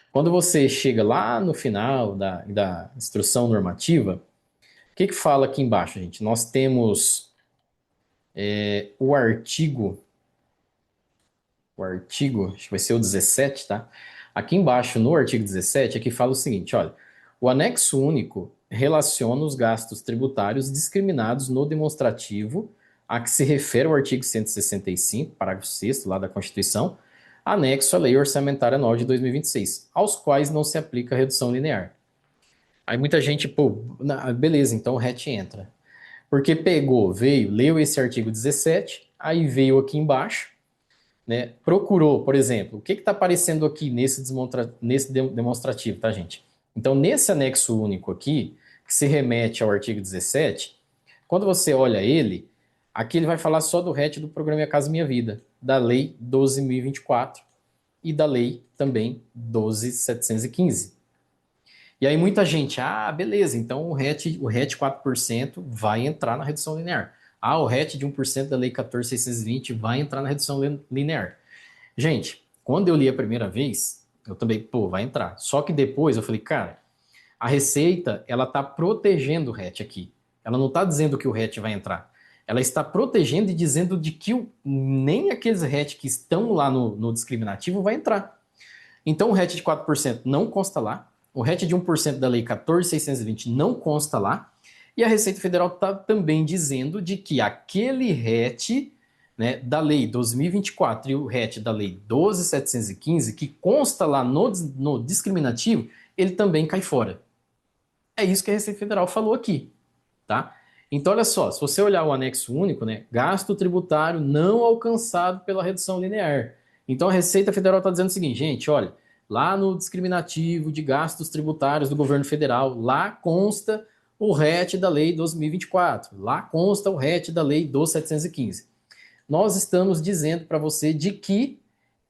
Quando você chega lá no final da instrução normativa, o que que fala aqui embaixo, gente? Nós temos o artigo, acho que vai ser o 17, tá? Aqui embaixo, no artigo 17, aqui fala o seguinte, olha, o anexo único relaciona os gastos tributários discriminados no demonstrativo a que se refere o artigo 165, parágrafo 6º lá da Constituição, anexo à Lei Orçamentária Anual de 2026, aos quais não se aplica a redução linear. Aí muita gente, pô, beleza, então o RET entra. Porque pegou, veio, leu esse artigo 17, aí veio aqui embaixo, né? Procurou, por exemplo, o que está aparecendo aqui nesse demonstrativo, tá, gente? Então, nesse anexo único aqui, que se remete ao artigo 17, quando você olha ele, aqui ele vai falar só do RET do programa Minha Casa Minha Vida, da Lei 12.024 e da Lei também 12.715. E aí muita gente, beleza, então o RET 4% vai entrar na redução linear. O RET de 1% da Lei 14.620 vai entrar na redução linear. Gente, quando eu li a primeira vez, eu também, pô, vai entrar. Só que depois eu falei, cara, a Receita, ela tá protegendo o RET aqui. Ela não tá dizendo que o RET vai entrar. Ela está protegendo e dizendo de que nem aqueles RET que estão lá no discriminativo vai entrar. Então o RET de 4% não consta lá, o RET de 1% da Lei 14.620 não consta lá, e a Receita Federal está também dizendo de que aquele RET, né, da Lei 12.024 e o RET da Lei 12.715, que consta lá no discriminativo, ele também cai fora. É isso que a Receita Federal falou aqui, tá? Então, olha só, se você olhar o anexo único, né, gasto tributário não alcançado pela redução linear. Então, a Receita Federal está dizendo o seguinte, gente, olha, lá no discriminativo de gastos tributários do governo federal, lá consta o RET da Lei 12.024, lá consta o RET da Lei 12.715. Nós estamos dizendo para você de que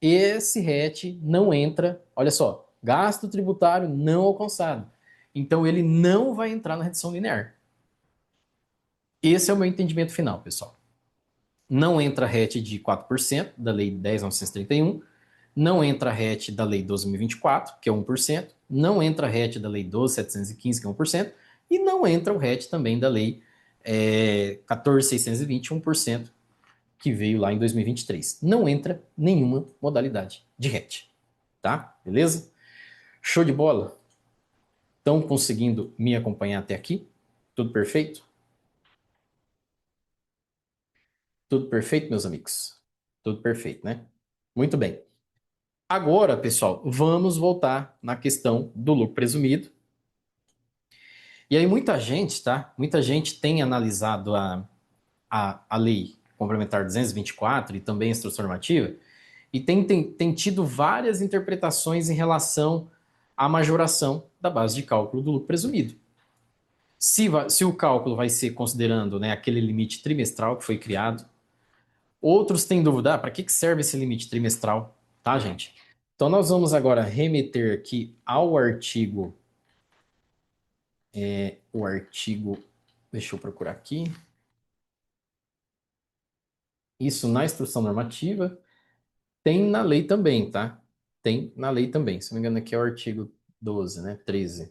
esse RET não entra, olha só, gasto tributário não alcançado. Então, ele não vai entrar na redução linear. Esse é o meu entendimento final, pessoal. Não entra RET de 4% da Lei 10.931, não entra RET da Lei 12.024, que é 1%, não entra RET da Lei 12.715, que é 1%, e não entra o RET também da Lei 14.620, 1%, que veio lá em 2023. Não entra nenhuma modalidade de RET, tá? Beleza? Show de bola? Estão conseguindo me acompanhar até aqui? Tudo perfeito? Tudo perfeito, meus amigos? Tudo perfeito, né? Muito bem. Agora, pessoal, vamos voltar na questão do lucro presumido. E aí muita gente, tá? Muita gente tem analisado a lei complementar 224 e vinte e quatro e também a instrução normativa e tem tido várias interpretações em relação à majoração da base de cálculo do lucro presumido. Se o cálculo vai ser considerando, né, aquele limite trimestral que foi criado, outros têm dúvida, para que serve esse limite trimestral, tá, gente? Então nós vamos agora remeter aqui ao artigo, o artigo, deixa eu procurar aqui, isso na instrução normativa, tem na lei também, tá? Tem na lei também, se não me engano aqui é o artigo 12, né, 13.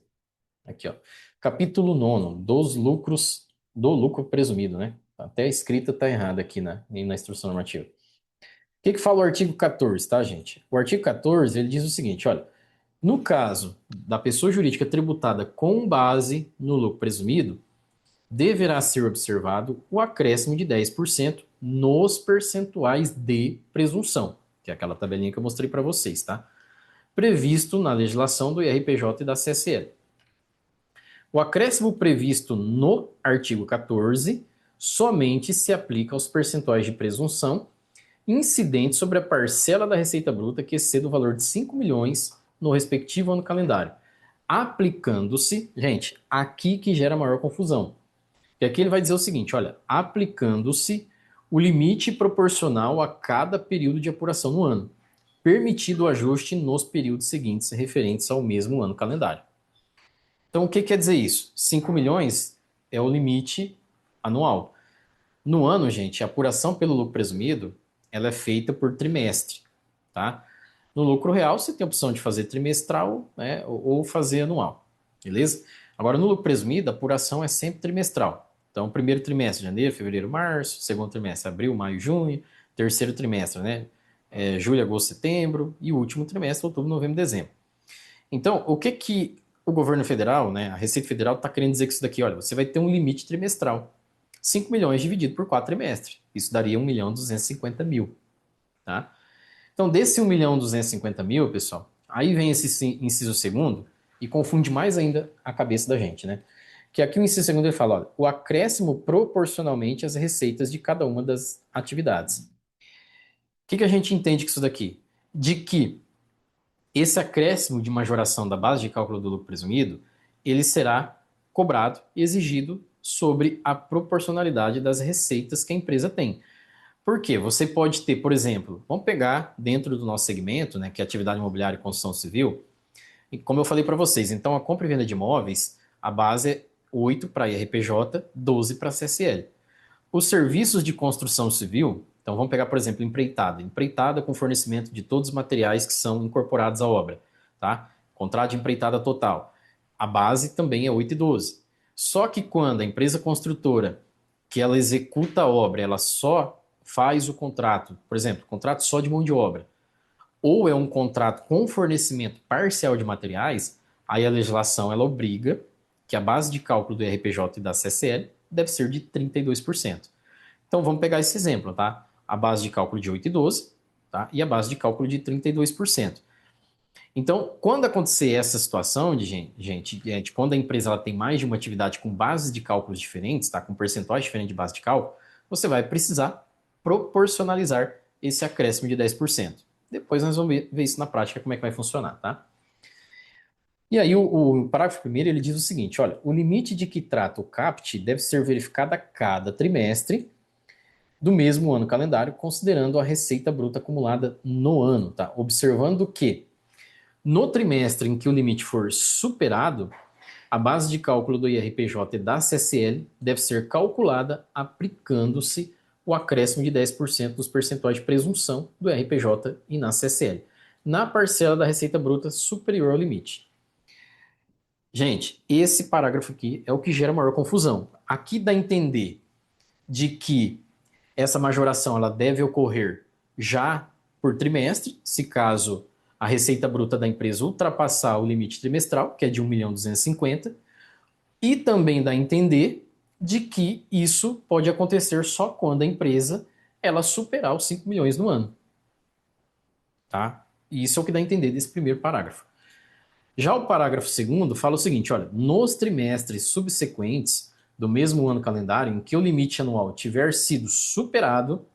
Aqui, ó. Capítulo 9 dos lucros, do lucro presumido, né? Até a escrita tá errada aqui na instrução normativa. O que que fala o artigo 14, tá, gente? O artigo 14, ele diz o seguinte, olha, no caso da pessoa jurídica tributada com base no lucro presumido, deverá ser observado o acréscimo de 10% nos percentuais de presunção, que é aquela tabelinha que eu mostrei para vocês, tá? Previsto na legislação do IRPJ e da CSL. O acréscimo previsto no artigo 14 somente se aplica aos percentuais de presunção incidentes sobre a parcela da receita bruta que exceda o valor de 5 milhões no respectivo ano calendário, aplicando-se, gente, aqui que gera maior confusão. E aqui ele vai dizer o seguinte, olha, aplicando-se o limite proporcional a cada período de apuração no ano, permitido o ajuste nos períodos seguintes referentes ao mesmo ano calendário. Então, o que quer dizer isso? 5 milhões é o limite anual. No ano, gente, a apuração pelo lucro presumido, ela é feita por trimestre, tá? No lucro real, você tem a opção de fazer trimestral, né, ou fazer anual, beleza? Agora, no lucro presumido, a apuração é sempre trimestral. Então, primeiro trimestre, janeiro, fevereiro, março, segundo trimestre, abril, maio, junho, terceiro trimestre, né, julho, agosto, setembro, e o último trimestre, outubro, novembro, dezembro. Então, o que que o governo federal, né, a Receita Federal está querendo dizer com isso daqui? Olha, você vai ter um limite trimestral. 5 milhões dividido por 4 trimestres. Isso daria 1.250.000, tá? Então, desse 1.250.000, pessoal, aí vem esse inciso segundo e confunde mais ainda a cabeça da gente, né? Que aqui o inciso segundo ele fala, olha, o acréscimo proporcionalmente às receitas de cada uma das atividades. O que a gente entende com isso daqui? De que esse acréscimo de majoração da base de cálculo do lucro presumido, ele será cobrado e exigido sobre a proporcionalidade das receitas que a empresa tem. Por quê? Você pode ter, por exemplo, vamos pegar dentro do nosso segmento, né, que é atividade imobiliária e construção civil, e como eu falei para vocês, então a compra e venda de imóveis, a base é 8 para IRPJ, 12 para CSL. Os serviços de construção civil, então vamos pegar, por exemplo, empreitada. Empreitada com fornecimento de todos os materiais que são incorporados à obra, tá? Contrato de empreitada total. A base também é 8 e 12. Só que quando a empresa construtora, que ela executa a obra, ela só faz o contrato, por exemplo, contrato só de mão de obra, ou é um contrato com fornecimento parcial de materiais, aí a legislação ela obriga que a base de cálculo do RPJ e da CSL deve ser de 32%. Então vamos pegar esse exemplo, tá? A base de cálculo de 8 e 12, tá? E a base de cálculo de 32%. Então, quando acontecer essa situação de gente, quando a empresa ela tem mais de uma atividade com bases de cálculos diferentes, tá? Com percentuais diferentes de base de cálculo, você vai precisar proporcionalizar esse acréscimo de 10%. Depois nós vamos ver isso na prática, como é que vai funcionar, tá? E aí o parágrafo primeiro ele diz o seguinte, olha, o limite de que trata o CAPT deve ser verificado a cada trimestre do mesmo ano calendário, considerando a receita bruta acumulada no ano, tá? Observando que no trimestre em que o limite for superado, a base de cálculo do IRPJ e da CSL deve ser calculada aplicando-se o acréscimo de 10% dos percentuais de presunção do IRPJ e na CSL, na parcela da receita bruta superior ao limite. Gente, esse parágrafo aqui é o que gera maior confusão. Aqui dá a entender de que essa majoração ela deve ocorrer já por trimestre, se caso a receita bruta da empresa ultrapassar o limite trimestral, que é de 1.250.000, e também dá a entender de que isso pode acontecer só quando a empresa ela superar os 5 milhões no ano. Tá? E isso é o que dá a entender desse primeiro parágrafo. Já o parágrafo segundo fala o seguinte, olha, nos trimestres subsequentes do mesmo ano calendário em que o limite anual tiver sido superado,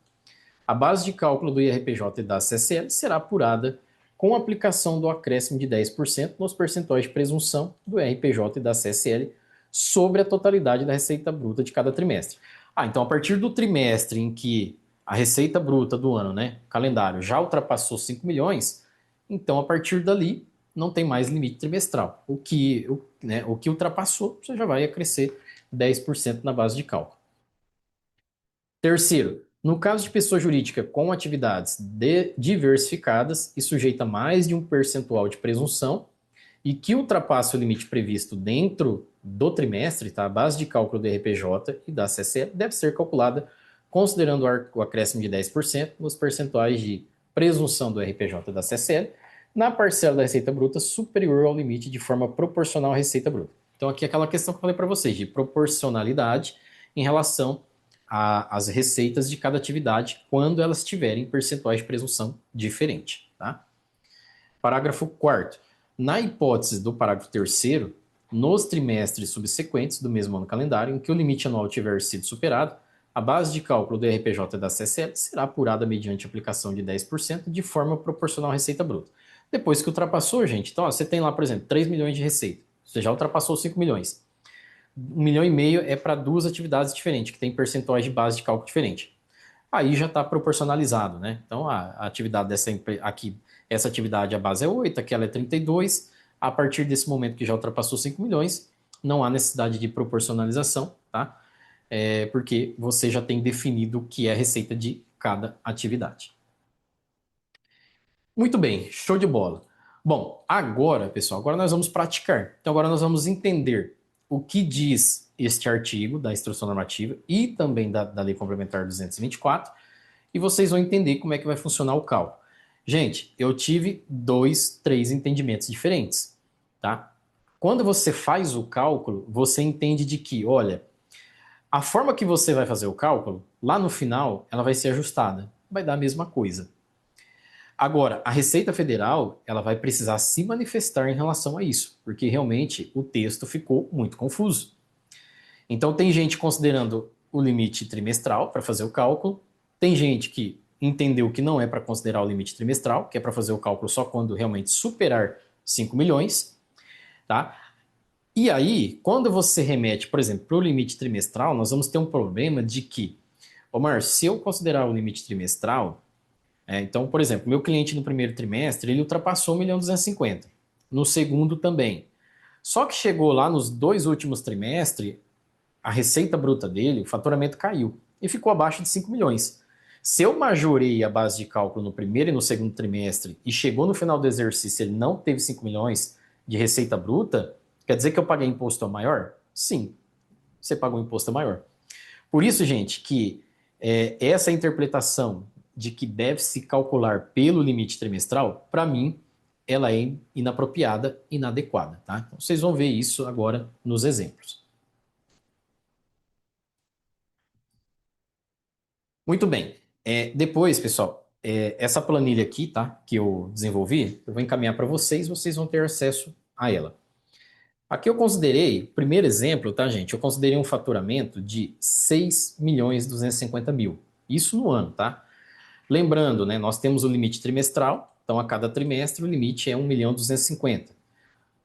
a base de cálculo do IRPJ e da CSL será apurada com a aplicação do acréscimo de 10% nos percentuais de presunção do IRPJ e da CSL sobre a totalidade da receita bruta de cada trimestre. Então a partir do trimestre em que a receita bruta do ano, né, calendário, já ultrapassou 5 milhões, então a partir dali não tem mais limite trimestral. O que ultrapassou, você já vai acrescer 10% na base de cálculo. Terceiro, no caso de pessoa jurídica com atividades diversificadas e sujeita a mais de um percentual de presunção e que ultrapasse o limite previsto dentro do trimestre, tá? A base de cálculo do RPJ e da CCE deve ser calculada considerando o acréscimo de 10% nos percentuais de presunção do RPJ e da CCL na parcela da receita bruta superior ao limite de forma proporcional à receita bruta. Então aqui é aquela questão que eu falei para vocês de proporcionalidade em relação às receitas de cada atividade quando elas tiverem percentuais de presunção diferente, tá? Parágrafo 4º. Na hipótese do parágrafo 3º, nos trimestres subsequentes do mesmo ano calendário em que o limite anual tiver sido superado, a base de cálculo do RPJ da CSL será apurada mediante aplicação de 10% de forma proporcional à receita bruta. Depois que ultrapassou, gente, então você tem lá, por exemplo, 3 milhões de receita. Você já ultrapassou 5 milhões. 1,5 milhão é para duas atividades diferentes, que têm percentuais de base de cálculo diferente. Aí já está proporcionalizado, né? Então a atividade aqui, essa atividade a base é 8, aquela é 32. A partir desse momento que já ultrapassou 5 milhões, não há necessidade de proporcionalização, tá? Porque você já tem definido o que é a receita de cada atividade. Muito bem, show de bola. Bom, agora, pessoal, agora nós vamos praticar. Então agora nós vamos entender o que diz este artigo da Instrução Normativa e também da Lei Complementar 224, e vocês vão entender como é que vai funcionar o cálculo. Gente, eu tive 3 entendimentos diferentes, tá? Quando você faz o cálculo, você entende de que, olha, a forma que você vai fazer o cálculo, lá no final, ela vai ser ajustada. Vai dar a mesma coisa. Agora, a Receita Federal, ela vai precisar se manifestar em relação a isso, porque realmente o texto ficou muito confuso. Então, tem gente considerando o limite trimestral para fazer o cálculo, tem gente que entendeu que não é para considerar o limite trimestral, que é para fazer o cálculo só quando realmente superar 5 milhões, tá? E aí, quando você remete, por exemplo, para o limite trimestral, nós vamos ter um problema de que, Omar, se eu considerar o limite trimestral, então, por exemplo, meu cliente no primeiro trimestre, ele ultrapassou 1.250.000. No segundo também. Só que chegou lá nos 2 últimos trimestres, a receita bruta dele, o faturamento caiu e ficou abaixo de 5 milhões. Se eu majorei a base de cálculo no primeiro e no segundo trimestre e chegou no final do exercício ele não teve 5 milhões de receita bruta, quer dizer que eu paguei imposto maior? Sim, você pagou um imposto maior. Por isso, gente, que essa interpretação de que deve se calcular pelo limite trimestral, para mim, ela é inapropriada, inadequada, tá? Então, vocês vão ver isso agora nos exemplos. Muito bem. Depois, pessoal, essa planilha aqui, tá, que eu desenvolvi, eu vou encaminhar para vocês, vocês vão ter acesso a ela. Aqui eu considerei, primeiro exemplo, tá, gente? Eu considerei um faturamento de 6.250.000. Isso no ano, tá? Lembrando, né, nós temos o limite trimestral, então a cada trimestre o limite é 1.250.000.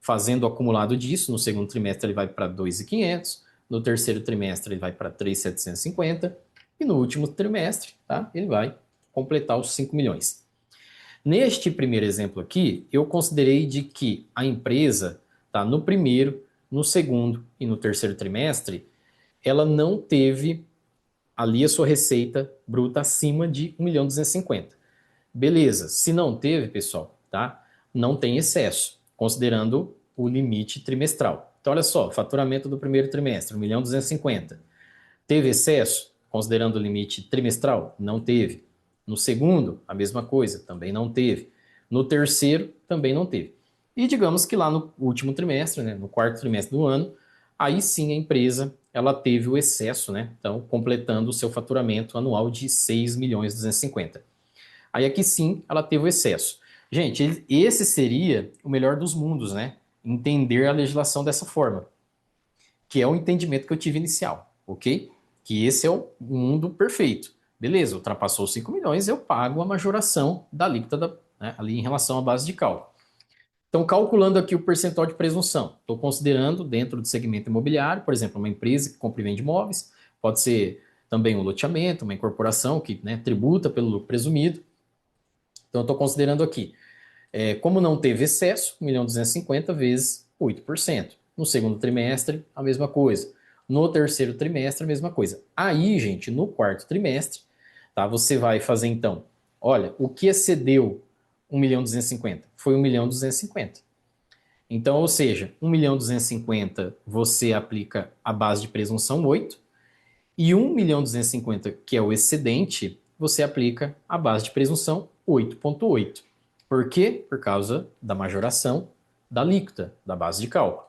Fazendo o acumulado disso, no segundo trimestre ele vai para 2.500, no terceiro trimestre ele vai para 3.750 e no último trimestre, tá, ele vai completar os 5 milhões. Neste primeiro exemplo aqui, eu considerei de que a empresa, tá, no primeiro, no segundo e no terceiro trimestre, ela não teve ali a sua receita bruta acima de 1.250.000. Beleza, se não teve, pessoal, tá? Não tem excesso, considerando o limite trimestral. Então, olha só, faturamento do primeiro trimestre, 1.250.000. Teve excesso, considerando o limite trimestral? Não teve. No segundo, a mesma coisa, também não teve. No terceiro, também não teve. E digamos que lá no último trimestre, né, no quarto trimestre do ano, aí sim a empresa ela teve o excesso, né? Então, completando o seu faturamento anual de 6.250.000. Aí aqui sim ela teve o excesso. Gente, esse seria o melhor dos mundos, né? Entender a legislação dessa forma, que é o entendimento que eu tive inicial, ok? Que esse é o mundo perfeito. Beleza, ultrapassou os 5 milhões, eu pago a majoração da alíquota né, ali em relação à base de cálculo. Então, calculando aqui o percentual de presunção, estou considerando dentro do segmento imobiliário, por exemplo, uma empresa que compra e vende imóveis, pode ser também um loteamento, uma incorporação que, né, tributa pelo lucro presumido. Então, estou considerando aqui, como não teve excesso, 1.250.000 vezes 8%. No segundo trimestre, a mesma coisa. No terceiro trimestre, a mesma coisa. Aí, gente, no quarto trimestre, tá, você vai fazer então, olha, o que excedeu 1.250.000? Foi 1.250.000. Então, ou seja, 1.250.000 você aplica a base de presunção 8 e 1.250.000, que é o excedente, você aplica a base de presunção 8,8. Por quê? Por causa da majoração da alíquota, da base de cálculo.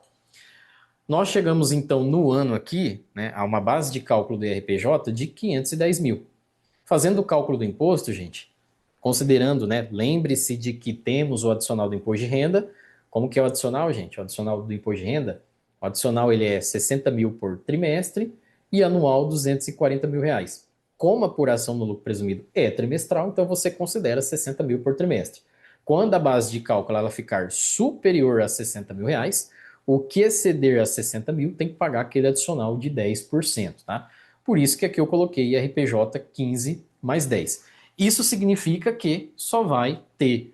Nós chegamos então no ano aqui, né, a uma base de cálculo do IRPJ de 510 mil. Fazendo o cálculo do imposto, gente, considerando, né, lembre-se de que temos o adicional do imposto de renda. Como que é o adicional, gente? O adicional do imposto de renda, o adicional ele é 60 mil por trimestre e anual 240 mil reais. Como a apuração no lucro presumido é trimestral, então você considera 60 mil por trimestre. Quando a base de cálculo ela ficar superior a 60 mil reais, o que exceder a 60 mil tem que pagar aquele adicional de 10%, tá? Por isso que aqui eu coloquei RPJ 15 mais 10. Isso significa que só vai ter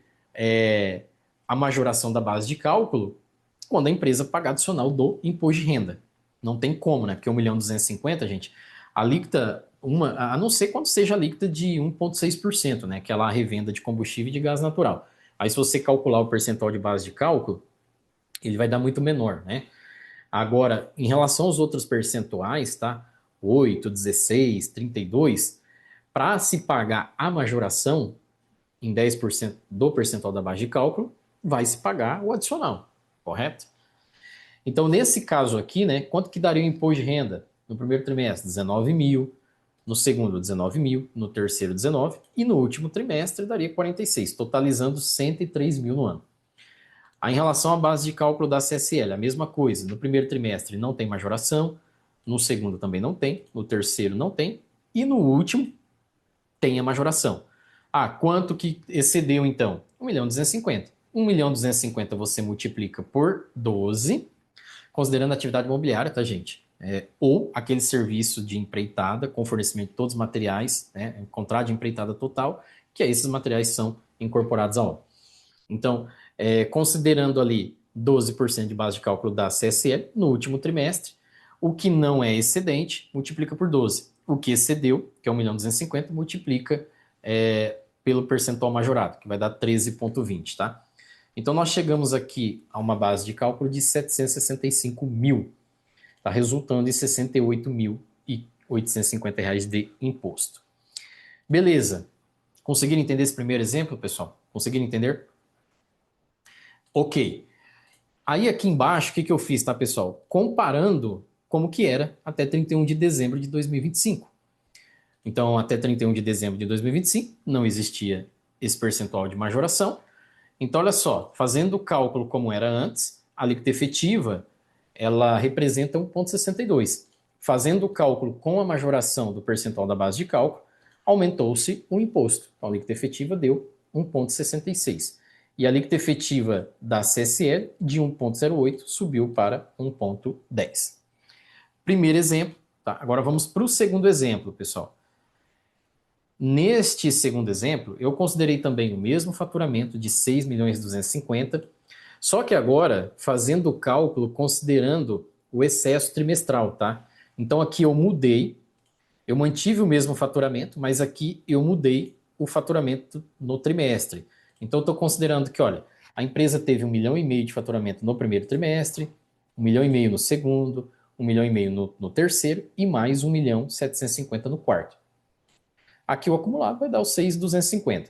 a majoração da base de cálculo quando a empresa pagar adicional do imposto de renda. Não tem como, né? Porque 1.250.000, gente, a alíquota, a não ser quando seja a alíquota de 1,6%, né? Que é lá a revenda de combustível e de gás natural. Aí, se você calcular o percentual de base de cálculo, ele vai dar muito menor, né? Agora, em relação aos outros percentuais, tá? 8, 16, 32, para se pagar a majoração em 10% do percentual da base de cálculo, vai se pagar o adicional, correto? Então, nesse caso aqui, né, quanto que daria o imposto de renda? No primeiro trimestre, 19 mil, no segundo, 19 mil, no terceiro, 19, e no último trimestre daria 46, totalizando 103 mil no ano. Aí, em relação à base de cálculo da CSL, a mesma coisa. No primeiro trimestre não tem majoração, no segundo também não tem, no terceiro não tem, e no último tem a majoração. Ah, quanto que excedeu então? 1.250.000. 1.250.000 você multiplica por 12, considerando a atividade imobiliária, tá, gente? Ou aquele serviço de empreitada com fornecimento de todos os materiais, né? Contrato de empreitada total, que esses materiais são incorporados à obra. Então, considerando ali 12% de base de cálculo da CSL no último trimestre, o que não é excedente, multiplica por 12. O que excedeu, que é 1.250.000, multiplica pelo percentual majorado, que vai dar 13,20, tá? Então, nós chegamos aqui a uma base de cálculo de 765 mil, tá? Resultando em 68.850 reais de imposto. Beleza. Conseguiram entender esse primeiro exemplo, pessoal? Conseguiram entender? Ok. Aí aqui embaixo, o que eu fiz, tá, pessoal? Comparando como que era até 31 de dezembro de 2025. Então, até 31 de dezembro de 2025, não existia esse percentual de majoração. Então, olha só, fazendo o cálculo como era antes, a alíquota efetiva, ela representa 1,62. Fazendo o cálculo com a majoração do percentual da base de cálculo, aumentou-se o imposto. Então, a alíquota efetiva deu 1,66. E a alíquota efetiva da CSL, de 1,08, subiu para 1,10. Primeiro exemplo. Tá? Agora vamos para o segundo exemplo, pessoal. Neste segundo exemplo, eu considerei também o mesmo faturamento de 6.250.000, só que agora fazendo o cálculo considerando o excesso trimestral, tá? Então aqui eu mudei, eu mantive o mesmo faturamento, mas aqui eu mudei o faturamento no trimestre. Então estou considerando que, olha, a empresa teve 1,5 milhão de faturamento no primeiro trimestre, 1,5 milhão no segundo, 1,5 milhão no terceiro e mais 1.750.000 no quarto. Aqui o acumulado vai dar os 6.250.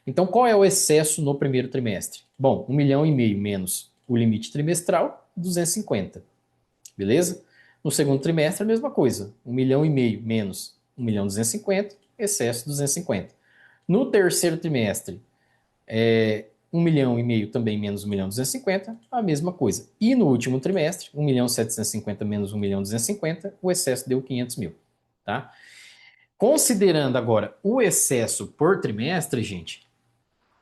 Então, qual é o excesso no primeiro trimestre? Bom, 1,5 milhão menos o limite trimestral, 250. Beleza? No segundo trimestre, a mesma coisa. 1,5 milhão menos 1.250.000, excesso 250. No terceiro trimestre, 1,5 milhão também menos 1.250.000, a mesma coisa. E no último trimestre, 1.750.000 menos 1.250.000, o excesso deu 500.000, tá? Considerando agora o excesso por trimestre, gente,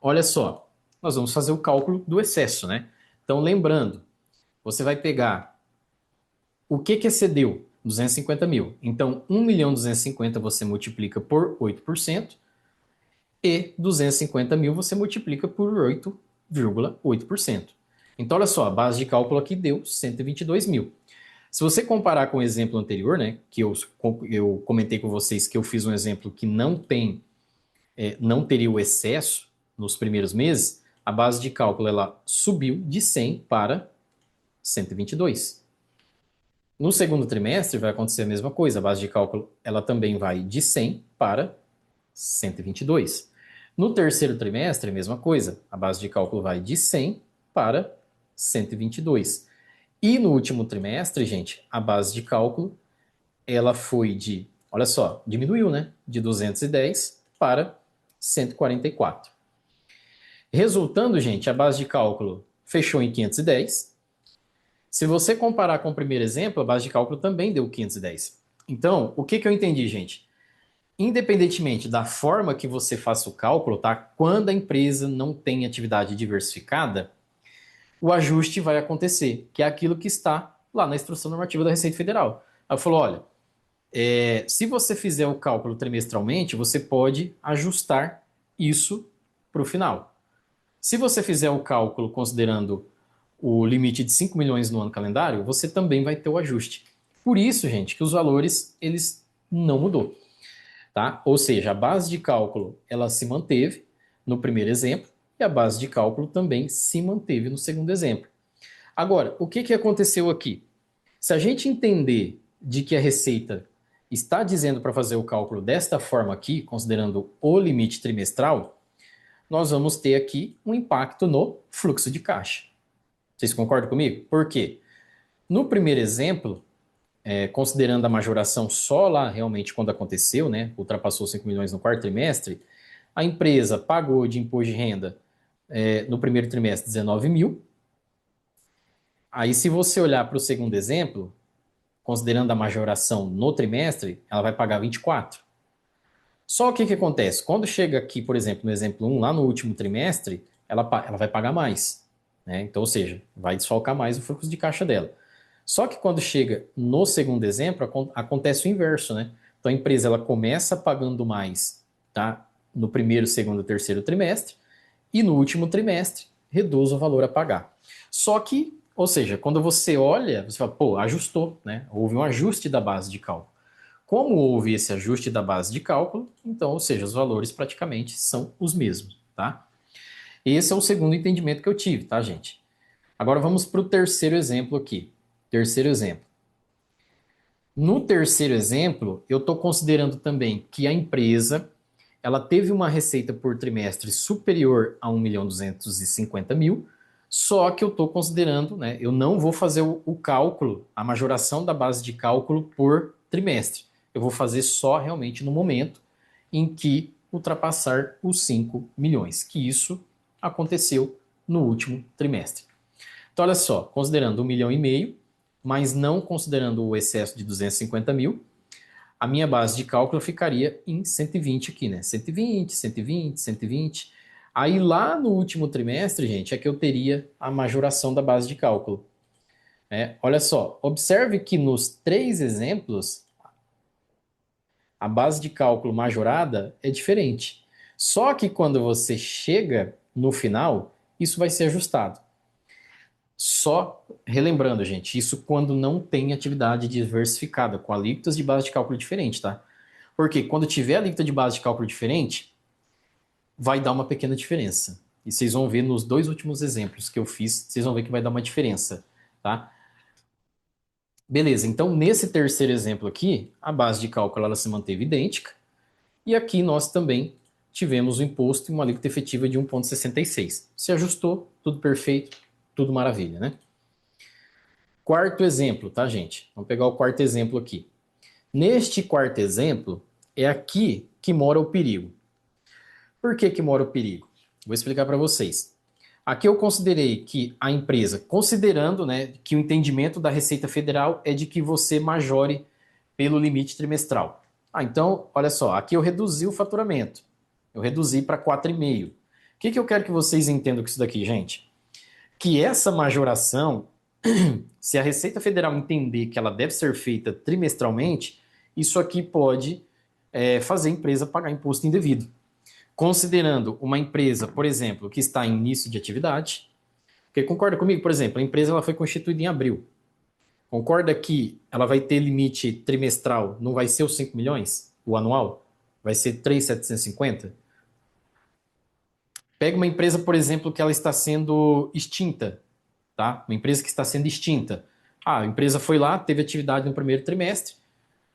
olha só, nós vamos fazer o cálculo do excesso, né? Então, lembrando, você vai pegar o que excedeu? 250.000. Então, 1.250.000 você multiplica por 8% e 250.000 você multiplica por 8,8%. Então, olha só, a base de cálculo aqui deu 122.000. Se você comparar com o exemplo anterior, né, que eu comentei com vocês que eu fiz um exemplo que não teria o excesso nos primeiros meses, a base de cálculo ela subiu de 100 para 122. No segundo trimestre vai acontecer a mesma coisa, a base de cálculo ela também vai de 100 para 122. No terceiro trimestre, a mesma coisa, a base de cálculo vai de 100 para 122. E no último trimestre, gente, a base de cálculo ela foi de, olha só, diminuiu, né? De 210 para 144. Resultando, gente, a base de cálculo fechou em 510. Se você comparar com o primeiro exemplo, a base de cálculo também deu 510. Então, o que eu entendi, gente? Independentemente da forma que você faça o cálculo, tá? Quando a empresa não tem atividade diversificada, o ajuste vai acontecer, que é aquilo que está lá na instrução normativa da Receita Federal. Ela falou, olha, se você fizer o cálculo trimestralmente, você pode ajustar isso para o final. Se você fizer o cálculo considerando o limite de 5 milhões no ano calendário, você também vai ter o ajuste. Por isso, gente, que os valores, eles não mudou, tá? Ou seja, a base de cálculo, ela se manteve no primeiro exemplo e a base de cálculo também se manteve no segundo exemplo. Agora, o que aconteceu aqui? Se a gente entender de que a Receita está dizendo para fazer o cálculo desta forma aqui, considerando o limite trimestral, nós vamos ter aqui um impacto no fluxo de caixa. Vocês concordam comigo? Por quê? No primeiro exemplo, considerando a majoração só lá realmente quando aconteceu, né, ultrapassou 5 milhões no quarto trimestre, a empresa pagou de imposto de renda no primeiro trimestre 19.000. Aí, se você olhar para o segundo exemplo, considerando a majoração no trimestre, ela vai pagar 24. Só o que acontece? Quando chega aqui, por exemplo, no exemplo 1, lá no último trimestre, ela vai pagar mais, né? Então, ou seja, vai desfalcar mais o fluxo de caixa dela. Só que quando chega no segundo exemplo, acontece o inverso, né? Então a empresa ela começa pagando mais, tá? No primeiro, segundo e terceiro trimestre, e no último trimestre reduz o valor a pagar. Só que, ou seja, quando você olha, você fala, pô, ajustou, né? Houve um ajuste da base de cálculo. Como houve esse ajuste da base de cálculo, então, ou seja, os valores praticamente são os mesmos, tá? Esse é o segundo entendimento que eu tive, tá, gente? Agora vamos para o terceiro exemplo aqui. Terceiro exemplo. No terceiro exemplo, eu estou considerando também que a empresa ela teve uma receita por trimestre superior a 1.250.000, só que eu estou considerando, né, eu não vou fazer o cálculo, a majoração da base de cálculo por trimestre. Eu vou fazer só realmente no momento em que ultrapassar os 5 milhões, que isso aconteceu no último trimestre. Então, olha só, considerando 1,5 milhão, mas não considerando o excesso de 250.000, a minha base de cálculo ficaria em 120 aqui, né? 120, 120, 120. Aí lá no último trimestre, gente, é que eu teria a majoração da base de cálculo. Olha só, observe que nos três exemplos, a base de cálculo majorada é diferente. Só que quando você chega no final, isso vai ser ajustado. Só relembrando, gente, isso quando não tem atividade diversificada, com alíquotas de base de cálculo diferente, tá? Porque quando tiver alíquota de base de cálculo diferente, vai dar uma pequena diferença. E vocês vão ver nos dois últimos exemplos que eu fiz, vocês vão ver que vai dar uma diferença, tá? Beleza, então nesse terceiro exemplo aqui, a base de cálculo ela se manteve idêntica, e aqui nós também tivemos o imposto e uma alíquota efetiva de 1,66. Se ajustou, tudo perfeito, tudo maravilha, né? Quarto exemplo, tá, gente? Vamos pegar o quarto exemplo aqui. Neste quarto exemplo, é aqui que mora o perigo. Por que que mora o perigo? Vou explicar para vocês. Aqui eu considerei que a empresa, considerando, né, que o entendimento da Receita Federal é de que você majore pelo limite trimestral. Ah, então, olha só, aqui eu reduzi o faturamento. Eu reduzi para 4,5. O que eu quero que vocês entendam com isso daqui, gente? Que essa majoração, se a Receita Federal entender que ela deve ser feita trimestralmente, isso aqui pode fazer a empresa pagar imposto indevido. Considerando uma empresa, por exemplo, que está em início de atividade, porque concorda comigo, por exemplo, a empresa ela foi constituída em abril. Concorda que ela vai ter limite trimestral, não vai ser os 5 milhões, o anual? Vai ser 3.750? Pega uma empresa, por exemplo, que ela está sendo extinta, tá? Uma empresa que está sendo extinta. Ah, a empresa foi lá, teve atividade no primeiro trimestre,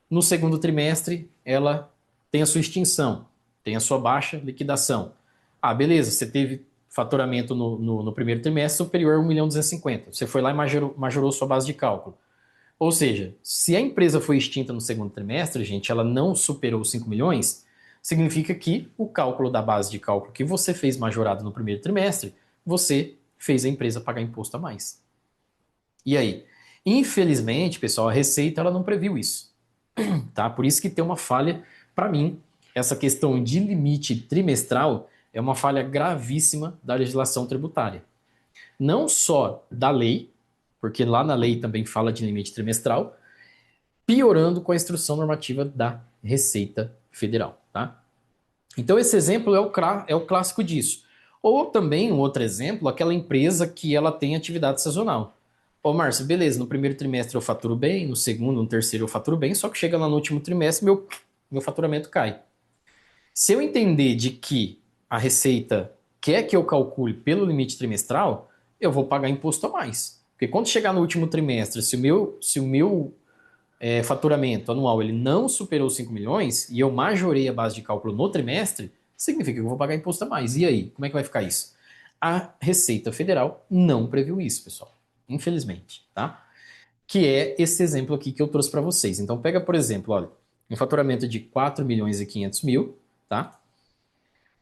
no segundo trimestre ela tem a sua extinção, tem a sua baixa liquidação. Ah, beleza, você teve faturamento no primeiro trimestre superior a 1.250.000. Você foi lá e majorou sua base de cálculo. Ou seja, se a empresa foi extinta no segundo trimestre, gente, ela não superou os 5 milhões, significa que o cálculo da base de cálculo que você fez majorado no primeiro trimestre, você fez a empresa pagar imposto a mais. E aí? Infelizmente, pessoal, a Receita ela não previu isso, tá? Por isso que tem uma falha, para mim, essa questão de limite trimestral é uma falha gravíssima da legislação tributária. Não só da lei, porque lá na lei também fala de limite trimestral, piorando com a instrução normativa da Receita Federal, tá? Então esse exemplo é o clássico disso. Ou também um outro exemplo, aquela empresa que ela tem atividade sazonal. Ô Márcio, beleza, no primeiro trimestre eu faturo bem, no segundo, no terceiro eu faturo bem, só que chega lá no último trimestre meu faturamento cai. Se eu entender de que a Receita quer que eu calcule pelo limite trimestral, eu vou pagar imposto a mais. Porque quando chegar no último trimestre, se o meu faturamento anual ele não superou 5 milhões e eu majorei a base de cálculo no trimestre, significa que eu vou pagar imposto a mais. E aí, como é que vai ficar isso? A Receita Federal não previu isso, pessoal. Infelizmente, tá? Que é esse exemplo aqui que eu trouxe para vocês. Então, pega, por exemplo, olha, um faturamento de 4 milhões e 500 mil, tá?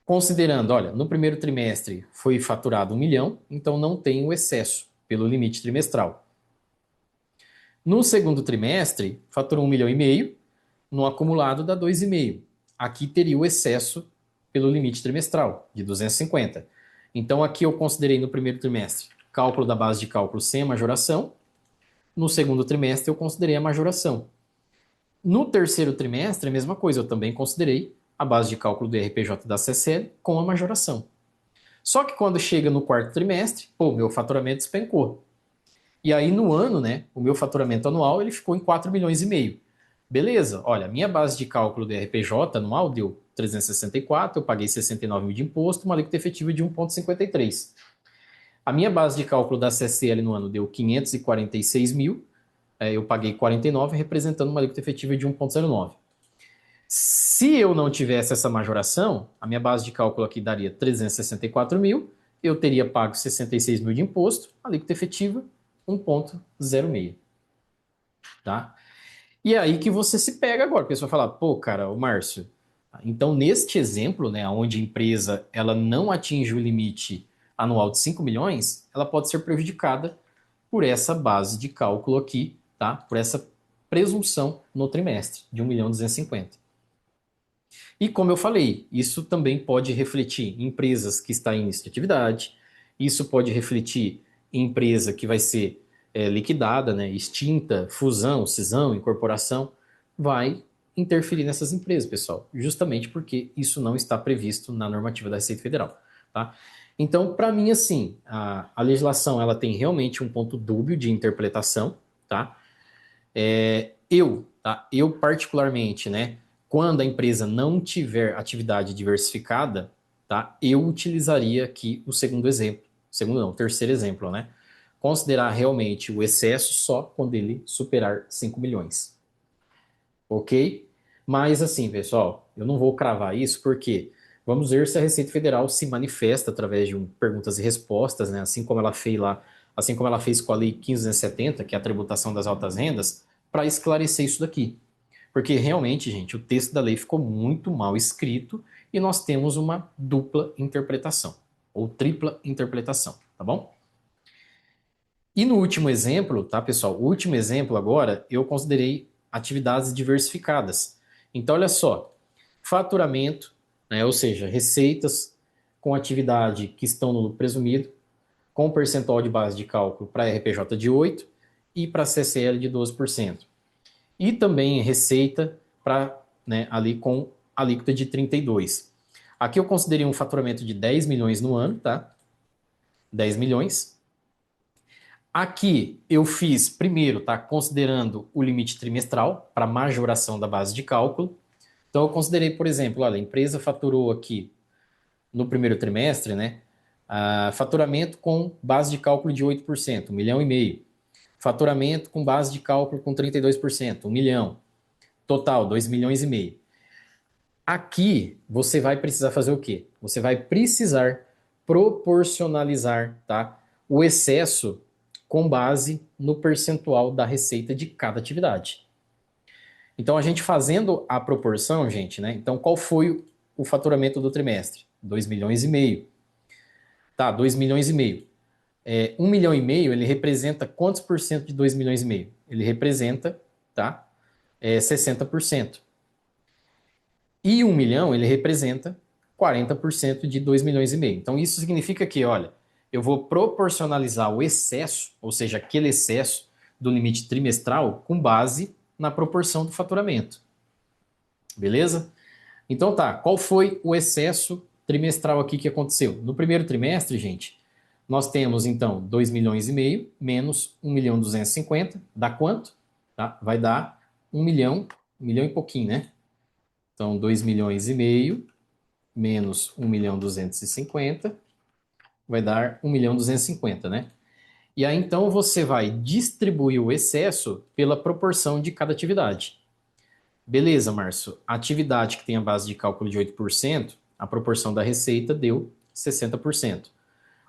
Considerando, olha, no primeiro trimestre foi faturado 1 milhão, então não tem o excesso pelo limite trimestral. No segundo trimestre, faturou 1,5 milhão, no acumulado dá 2,5. Aqui teria o excesso pelo limite trimestral, de 250. Então aqui eu considerei no primeiro trimestre cálculo da base de cálculo sem a majoração. No segundo trimestre eu considerei a majoração. No terceiro trimestre, a mesma coisa, eu também considerei a base de cálculo do RPJ da CCL com a majoração. Só que quando chega no quarto trimestre, pô, meu faturamento despencou. E aí no ano, né, o meu faturamento anual ele ficou em 4,5 milhões. Beleza, olha, minha base de cálculo do RPJ anual deu 364, eu paguei 69 mil de imposto, uma alíquota efetiva de 1,53. A minha base de cálculo da CCL no ano deu 546 mil, eu paguei 49, representando uma alíquota efetiva de 1,09. Se eu não tivesse essa majoração, a minha base de cálculo aqui daria 364 mil, eu teria pago 66 mil de imposto, alíquota efetiva 1,06, tá? E é aí que você se pega agora, a pessoa fala, pô, cara, o Márcio, então neste exemplo, né, onde a empresa ela não atinge o limite anual de 5 milhões, ela pode ser prejudicada por essa base de cálculo aqui, tá? Por essa presunção no trimestre de 1.250.000. E como eu falei, isso também pode refletir em empresas que estão em início de atividade, isso pode refletir em empresa que vai ser liquidada, né, extinta, fusão, cisão, incorporação, vai interferir nessas empresas, pessoal, justamente porque isso não está previsto na normativa da Receita Federal, tá? Então, para mim, assim, a legislação ela tem realmente um ponto dúbio de interpretação, tá? Eu particularmente, né, quando a empresa não tiver atividade diversificada, tá, eu utilizaria aqui o segundo exemplo, segundo não, o terceiro exemplo, né, considerar realmente o excesso só quando ele superar 5 milhões, ok? Mas assim, pessoal, eu não vou cravar isso porque vamos ver se a Receita Federal se manifesta através de perguntas e respostas, né, assim como ela fez lá, assim como ela fez com a Lei 15.270, que é a tributação das altas rendas, para esclarecer isso daqui. Porque realmente, gente, o texto da lei ficou muito mal escrito e nós temos uma dupla interpretação. ou tripla interpretação, tá bom? E no último exemplo, tá, pessoal? O último exemplo agora, eu considerei atividades diversificadas. Então, olha só, faturamento, né, ou seja, receitas com atividade que estão no lucro presumido, com percentual de base de cálculo para RPJ de 8% e para CCL de 12%. E também receita para, né, ali com alíquota de 32%. Aqui eu considerei um faturamento de 10 milhões no ano, tá? 10 milhões. Aqui eu fiz primeiro, tá? Considerando o limite trimestral para majoração da base de cálculo. Então eu considerei, por exemplo, olha, a empresa faturou aqui no primeiro trimestre, né? Faturamento com base de cálculo de 8%, 1,5 milhão. Faturamento com base de cálculo com 32%, 1 milhão. Total, 2,5 milhões. Aqui você vai precisar fazer o quê? Você vai precisar proporcionalizar, tá, o excesso com base no percentual da receita de cada atividade. Então a gente fazendo a proporção, gente, né? Então qual foi o faturamento do trimestre? 2,5 milhões. Tá, 2,5 milhões. 1,5 milhão, ele representa quantos por cento de 2,5 milhões? Ele representa, tá? 60%. E 1 milhão, ele representa 40% de 2,5 milhões. Então, isso significa que, olha, eu vou proporcionalizar o excesso, ou seja, aquele excesso do limite trimestral, com base na proporção do faturamento. Beleza? Então, tá. Qual foi o excesso trimestral aqui que aconteceu? No primeiro trimestre, gente, nós temos, então, 2,5 milhões menos 1,250 milhão. Dá quanto? Tá? Vai dar 1 milhão, 1 milhão e pouquinho, né? Então, 2,5 milhões menos 1,250 milhão vai dar 1,250 milhão, né? E aí, então, você vai distribuir o excesso pela proporção de cada atividade. Beleza, Márcio. A atividade que tem a base de cálculo de 8%, a proporção da receita deu 60%.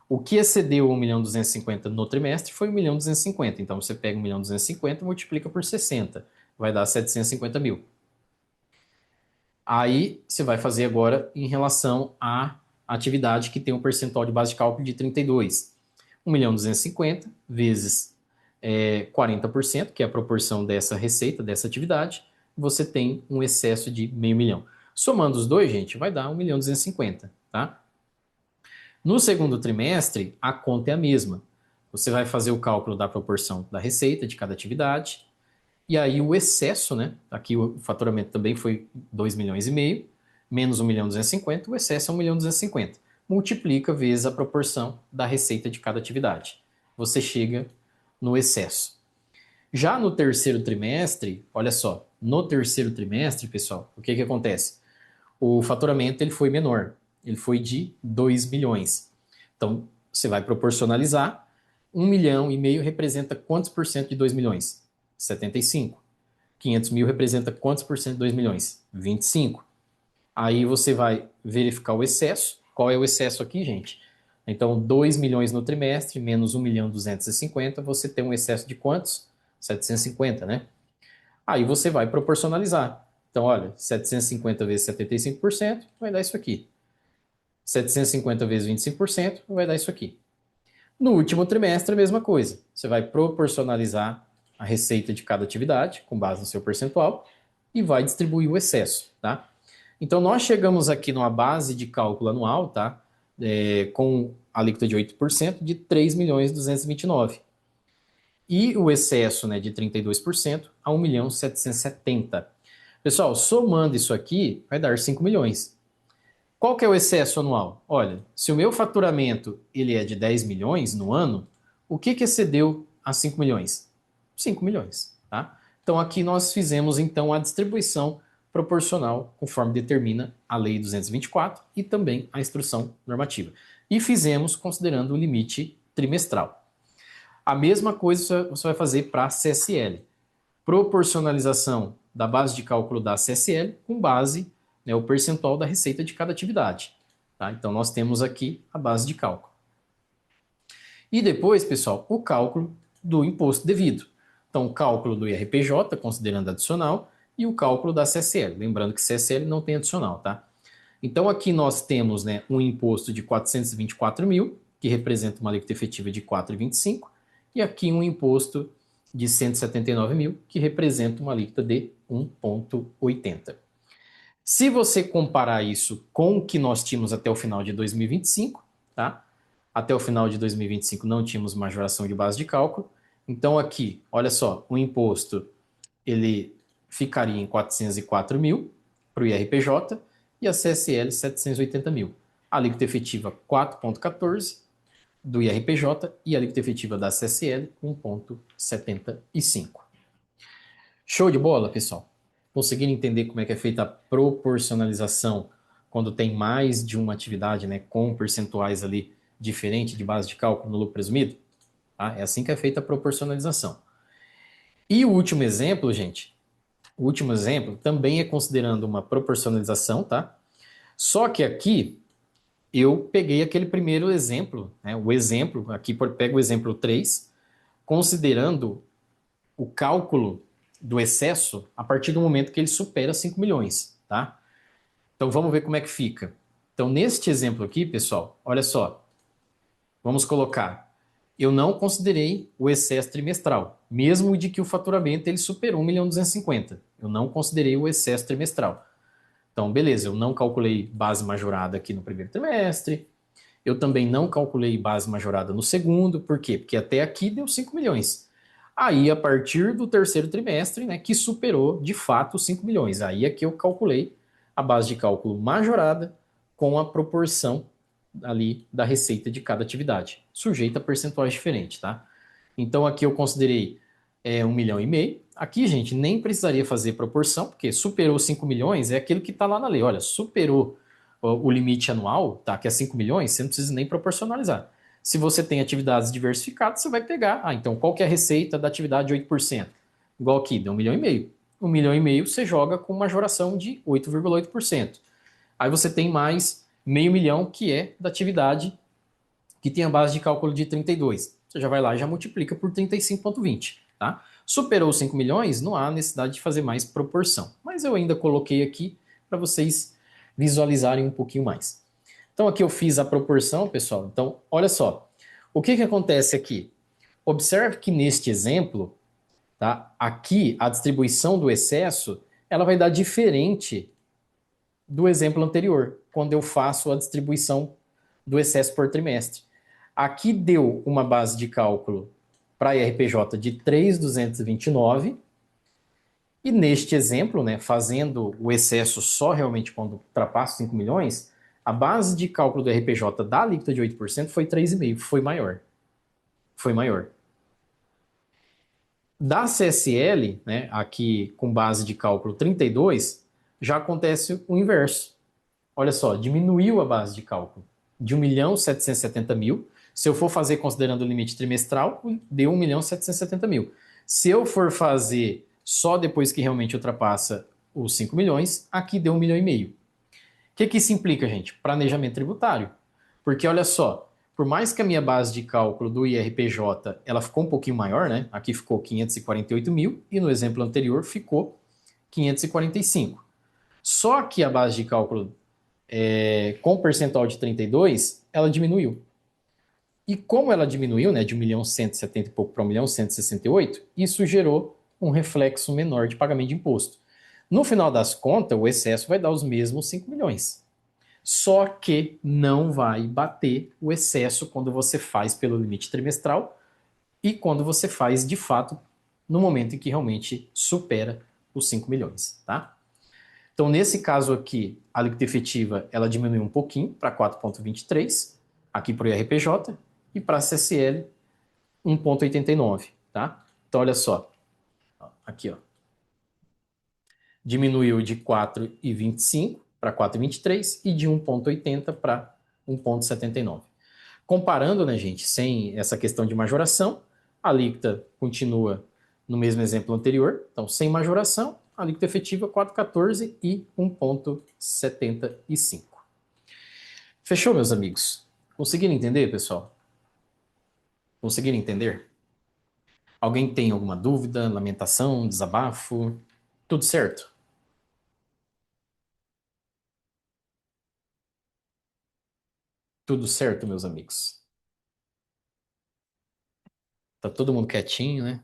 O que excedeu 1,250 milhão no trimestre foi 1,250 milhão. Então, você pega 1,250 milhão e multiplica por 60. Vai dar 750 mil. Aí você vai fazer agora em relação à atividade que tem um percentual de base de cálculo de 32. 1.250.000 vezes 40%, que é a proporção dessa receita, dessa atividade, você tem um excesso de 0,5 milhão. Somando os dois, gente, vai dar 1.250.000, tá? No segundo trimestre, a conta é a mesma. Você vai fazer o cálculo da proporção da receita de cada atividade, e aí o excesso, né? Aqui o faturamento também foi 2,5 milhões, menos 1.250.000, o excesso é 1.250.000. Multiplica vezes a proporção da receita de cada atividade. Você chega no excesso. Já no terceiro trimestre, olha só, no terceiro trimestre, pessoal, o que acontece? O faturamento ele foi menor, ele foi de 2 milhões. Então, você vai proporcionalizar, 1,5 milhão representa quantos por cento de 2 milhões? 75. 500 mil representa quantos por cento de 2 milhões? 25. Aí você vai verificar o excesso. Qual é o excesso aqui, gente? Então, 2 milhões no trimestre, menos 1.250.000, você tem um excesso de quantos? 750, né? Aí você vai proporcionalizar. Então, olha, 750 vezes 75% vai dar isso aqui. 750 vezes 25% vai dar isso aqui. No último trimestre, a mesma coisa. Você vai proporcionalizar a receita de cada atividade, com base no seu percentual, e vai distribuir o excesso, tá? Então, nós chegamos aqui numa base de cálculo anual, tá? Com a alíquota de 8%, de 3.229.000. E o excesso, né, de 32% a 1.770.000. Pessoal, somando isso aqui, vai dar 5 milhões. Qual que é o excesso anual? Olha, se o meu faturamento ele é de 10 milhões no ano, o que excedeu a 5 milhões? 5 milhões, tá? Então aqui nós fizemos então a distribuição proporcional conforme determina a Lei 224 e também a instrução normativa. E fizemos considerando o limite trimestral. A mesma coisa você vai fazer para a CSL. Proporcionalização da base de cálculo da CSL com base, né, o percentual da receita de cada atividade. Tá? Então, nós temos aqui a base de cálculo. E depois, pessoal, o cálculo do imposto devido. Então, o cálculo do IRPJ, considerando adicional, e o cálculo da CSL. Lembrando que CSL não tem adicional, tá? Então, aqui nós temos, né, um imposto de 424 mil, que representa uma alíquota efetiva de 4,25, e aqui um imposto de 179 mil, que representa uma alíquota de 1,80. Se você comparar isso com o que nós tínhamos até o final de 2025, tá? Até o final de 2025 não tínhamos majoração de base de cálculo. Então aqui, olha só, o imposto ele ficaria em 404 mil para o IRPJ e a CSL 780 mil. A alíquota efetiva 4,14 do IRPJ e a alíquota efetiva da CSL 1,75. Show de bola, pessoal? Conseguiram entender como é que é feita a proporcionalização quando tem mais de uma atividade, né, com percentuais ali diferentes de base de cálculo no lucro presumido? Tá? É assim que é feita a proporcionalização. E o último exemplo, gente, o último exemplo também é considerando uma proporcionalização, tá? Só que aqui eu peguei aquele primeiro exemplo, né? O exemplo, aqui pego o exemplo 3, considerando o cálculo do excesso a partir do momento que ele supera 5 milhões, tá? Então vamos ver como é que fica. Então, neste exemplo aqui, pessoal, olha só, vamos colocar, eu não considerei o excesso trimestral, mesmo de que o faturamento ele superou 1.250.000. Eu não considerei o excesso trimestral. Então, beleza, eu não calculei base majorada aqui no primeiro trimestre, eu também não calculei base majorada no segundo, por quê? Porque até aqui deu 5 milhões. Aí, a partir do terceiro trimestre, né, que superou de fato 5 milhões. Aí é que eu calculei a base de cálculo majorada com a proporção ali da receita de cada atividade, sujeita a percentuais diferentes, tá? Então aqui eu considerei 1,5 milhão. Aqui, gente, nem precisaria fazer proporção, porque superou 5 milhões é aquilo que está lá na lei. Olha, superou o limite anual, tá, que é 5 milhões, você não precisa nem proporcionalizar. Se você tem atividades diversificadas, você vai pegar. Ah, então qual que é a receita da atividade de 8%? Igual aqui, deu 1,5 milhão. 1,5 milhão você joga com majoração de 8,8%. Aí você tem mais 500.000, que é da atividade que tem a base de cálculo de 32. Você já vai lá e já multiplica por 35,20, tá? Superou 5 milhões, não há necessidade de fazer mais proporção. Mas eu ainda coloquei aqui para vocês visualizarem um pouquinho mais. Então aqui eu fiz a proporção, pessoal. Então, olha só. O que acontece aqui? Observe que neste exemplo, tá? Aqui a distribuição do excesso, ela vai dar diferente do exemplo anterior, quando eu faço a distribuição do excesso por trimestre. Aqui deu uma base de cálculo para IRPJ de 3.229, e neste exemplo, né, fazendo o excesso só realmente quando ultrapassa 5 milhões, a base de cálculo do RPJ da alíquota de 8% foi 3,5%, foi maior. Foi maior. Da CSL, né, aqui com base de cálculo 32, já acontece o inverso. Olha só, diminuiu a base de cálculo de 1.770.000. Se eu for fazer considerando o limite trimestral, deu 1.770.000. Se eu for fazer só depois que realmente ultrapassa os 5 milhões, aqui deu 1,5 milhão. O que isso implica, gente? Planejamento tributário. Porque olha só, por mais que a minha base de cálculo do IRPJ ela ficou um pouquinho maior, né? Aqui ficou 548 mil e no exemplo anterior ficou 545. Só que a base de cálculo com percentual de 32, ela diminuiu. E como ela diminuiu, né, de 1.170 e pouco para 1.168, isso gerou um reflexo menor de pagamento de imposto. No final das contas, o excesso vai dar os mesmos 5 milhões. Só que não vai bater o excesso quando você faz pelo limite trimestral e quando você faz de fato no momento em que realmente supera os 5 milhões, tá? Então, nesse caso aqui, a alíquota efetiva ela diminuiu um pouquinho para 4,23, aqui para o IRPJ, e para a CSL 1,89, tá? Então, olha só, aqui, ó, diminuiu de 4,25 para 4,23 e de 1,80 para 1,79. Comparando, né, gente, sem essa questão de majoração, a alíquota continua no mesmo exemplo anterior, então sem majoração, a alíquota efetiva 4,14 e 1,75. Fechou, meus amigos? Conseguiram entender, pessoal? Conseguiram entender? Alguém tem alguma dúvida, lamentação, desabafo? Tudo certo? Tudo certo, meus amigos? Tá todo mundo quietinho, né?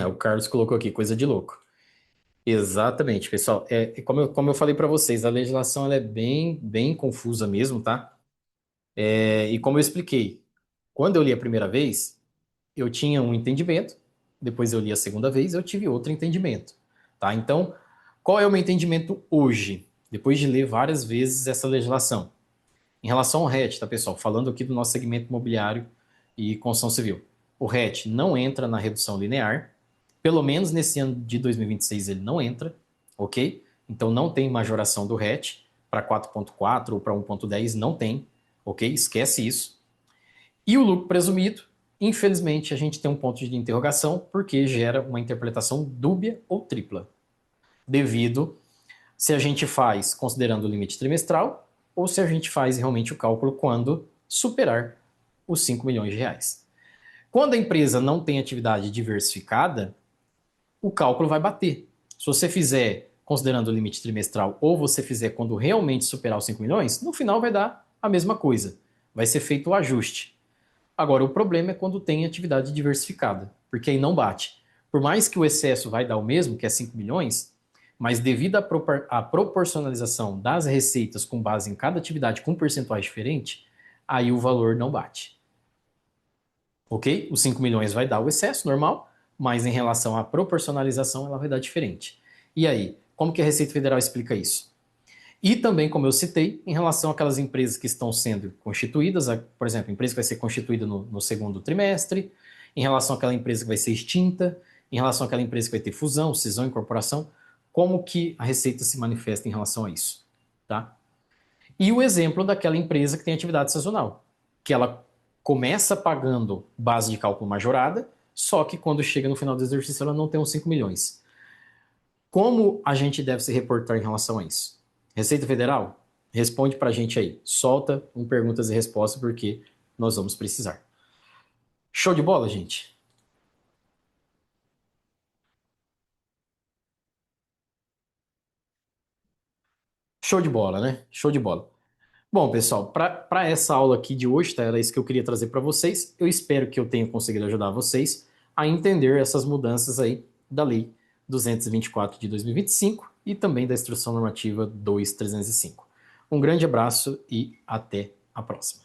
O Carlos colocou aqui, coisa de louco. Exatamente, pessoal. Como eu falei para vocês, a legislação ela é bem confusa mesmo, tá? E como eu expliquei, quando eu li a primeira vez, eu tinha um entendimento, depois eu li a segunda vez, eu tive outro entendimento, tá? Então, qual é o meu entendimento hoje, depois de ler várias vezes essa legislação? Em relação ao RET, tá, pessoal? Falando aqui do nosso segmento imobiliário e construção civil. O RET não entra na redução linear, pelo menos nesse ano de 2026 ele não entra, ok? Então não tem majoração do RET para 4.4 ou para 1.10, não tem, ok? Esquece isso. E o lucro presumido, infelizmente a gente tem um ponto de interrogação porque gera uma interpretação dúbia ou tripla, devido se a gente faz considerando o limite trimestral ou se a gente faz realmente o cálculo quando superar os 5 milhões de reais. Quando a empresa não tem atividade diversificada, o cálculo vai bater. Se você fizer considerando o limite trimestral ou você fizer quando realmente superar os 5 milhões, no final vai dar a mesma coisa. Vai ser feito o ajuste. Agora, o problema é quando tem atividade diversificada, porque aí não bate. Por mais que o excesso vai dar o mesmo, que é 5 milhões, mas devido à proporcionalização das receitas com base em cada atividade com percentuais diferentes, aí o valor não bate. Ok? Os 5 milhões vai dar o excesso normal, mas em relação à proporcionalização ela vai dar diferente. E aí, como que a Receita Federal explica isso? E também, como eu citei, em relação àquelas empresas que estão sendo constituídas, por exemplo, a empresa que vai ser constituída no segundo trimestre, em relação àquela empresa que vai ser extinta, em relação àquela empresa que vai ter fusão, cisão, incorporação, como que a Receita se manifesta em relação a isso, tá? E o exemplo daquela empresa que tem atividade sazonal, que ela começa pagando base de cálculo majorada, só que quando chega no final do exercício ela não tem os 5 milhões. Como a gente deve se reportar em relação a isso? Receita Federal, responde para a gente aí. Solta um perguntas e respostas, porque nós vamos precisar. Show de bola, gente? Show de bola, né? Show de bola. Bom, pessoal, para essa aula aqui de hoje, tá? Era isso que eu queria trazer para vocês. Eu espero que eu tenha conseguido ajudar vocês a entender essas mudanças aí da Lei 224 de 2025 e também da Instrução Normativa 2305. Um grande abraço e até a próxima.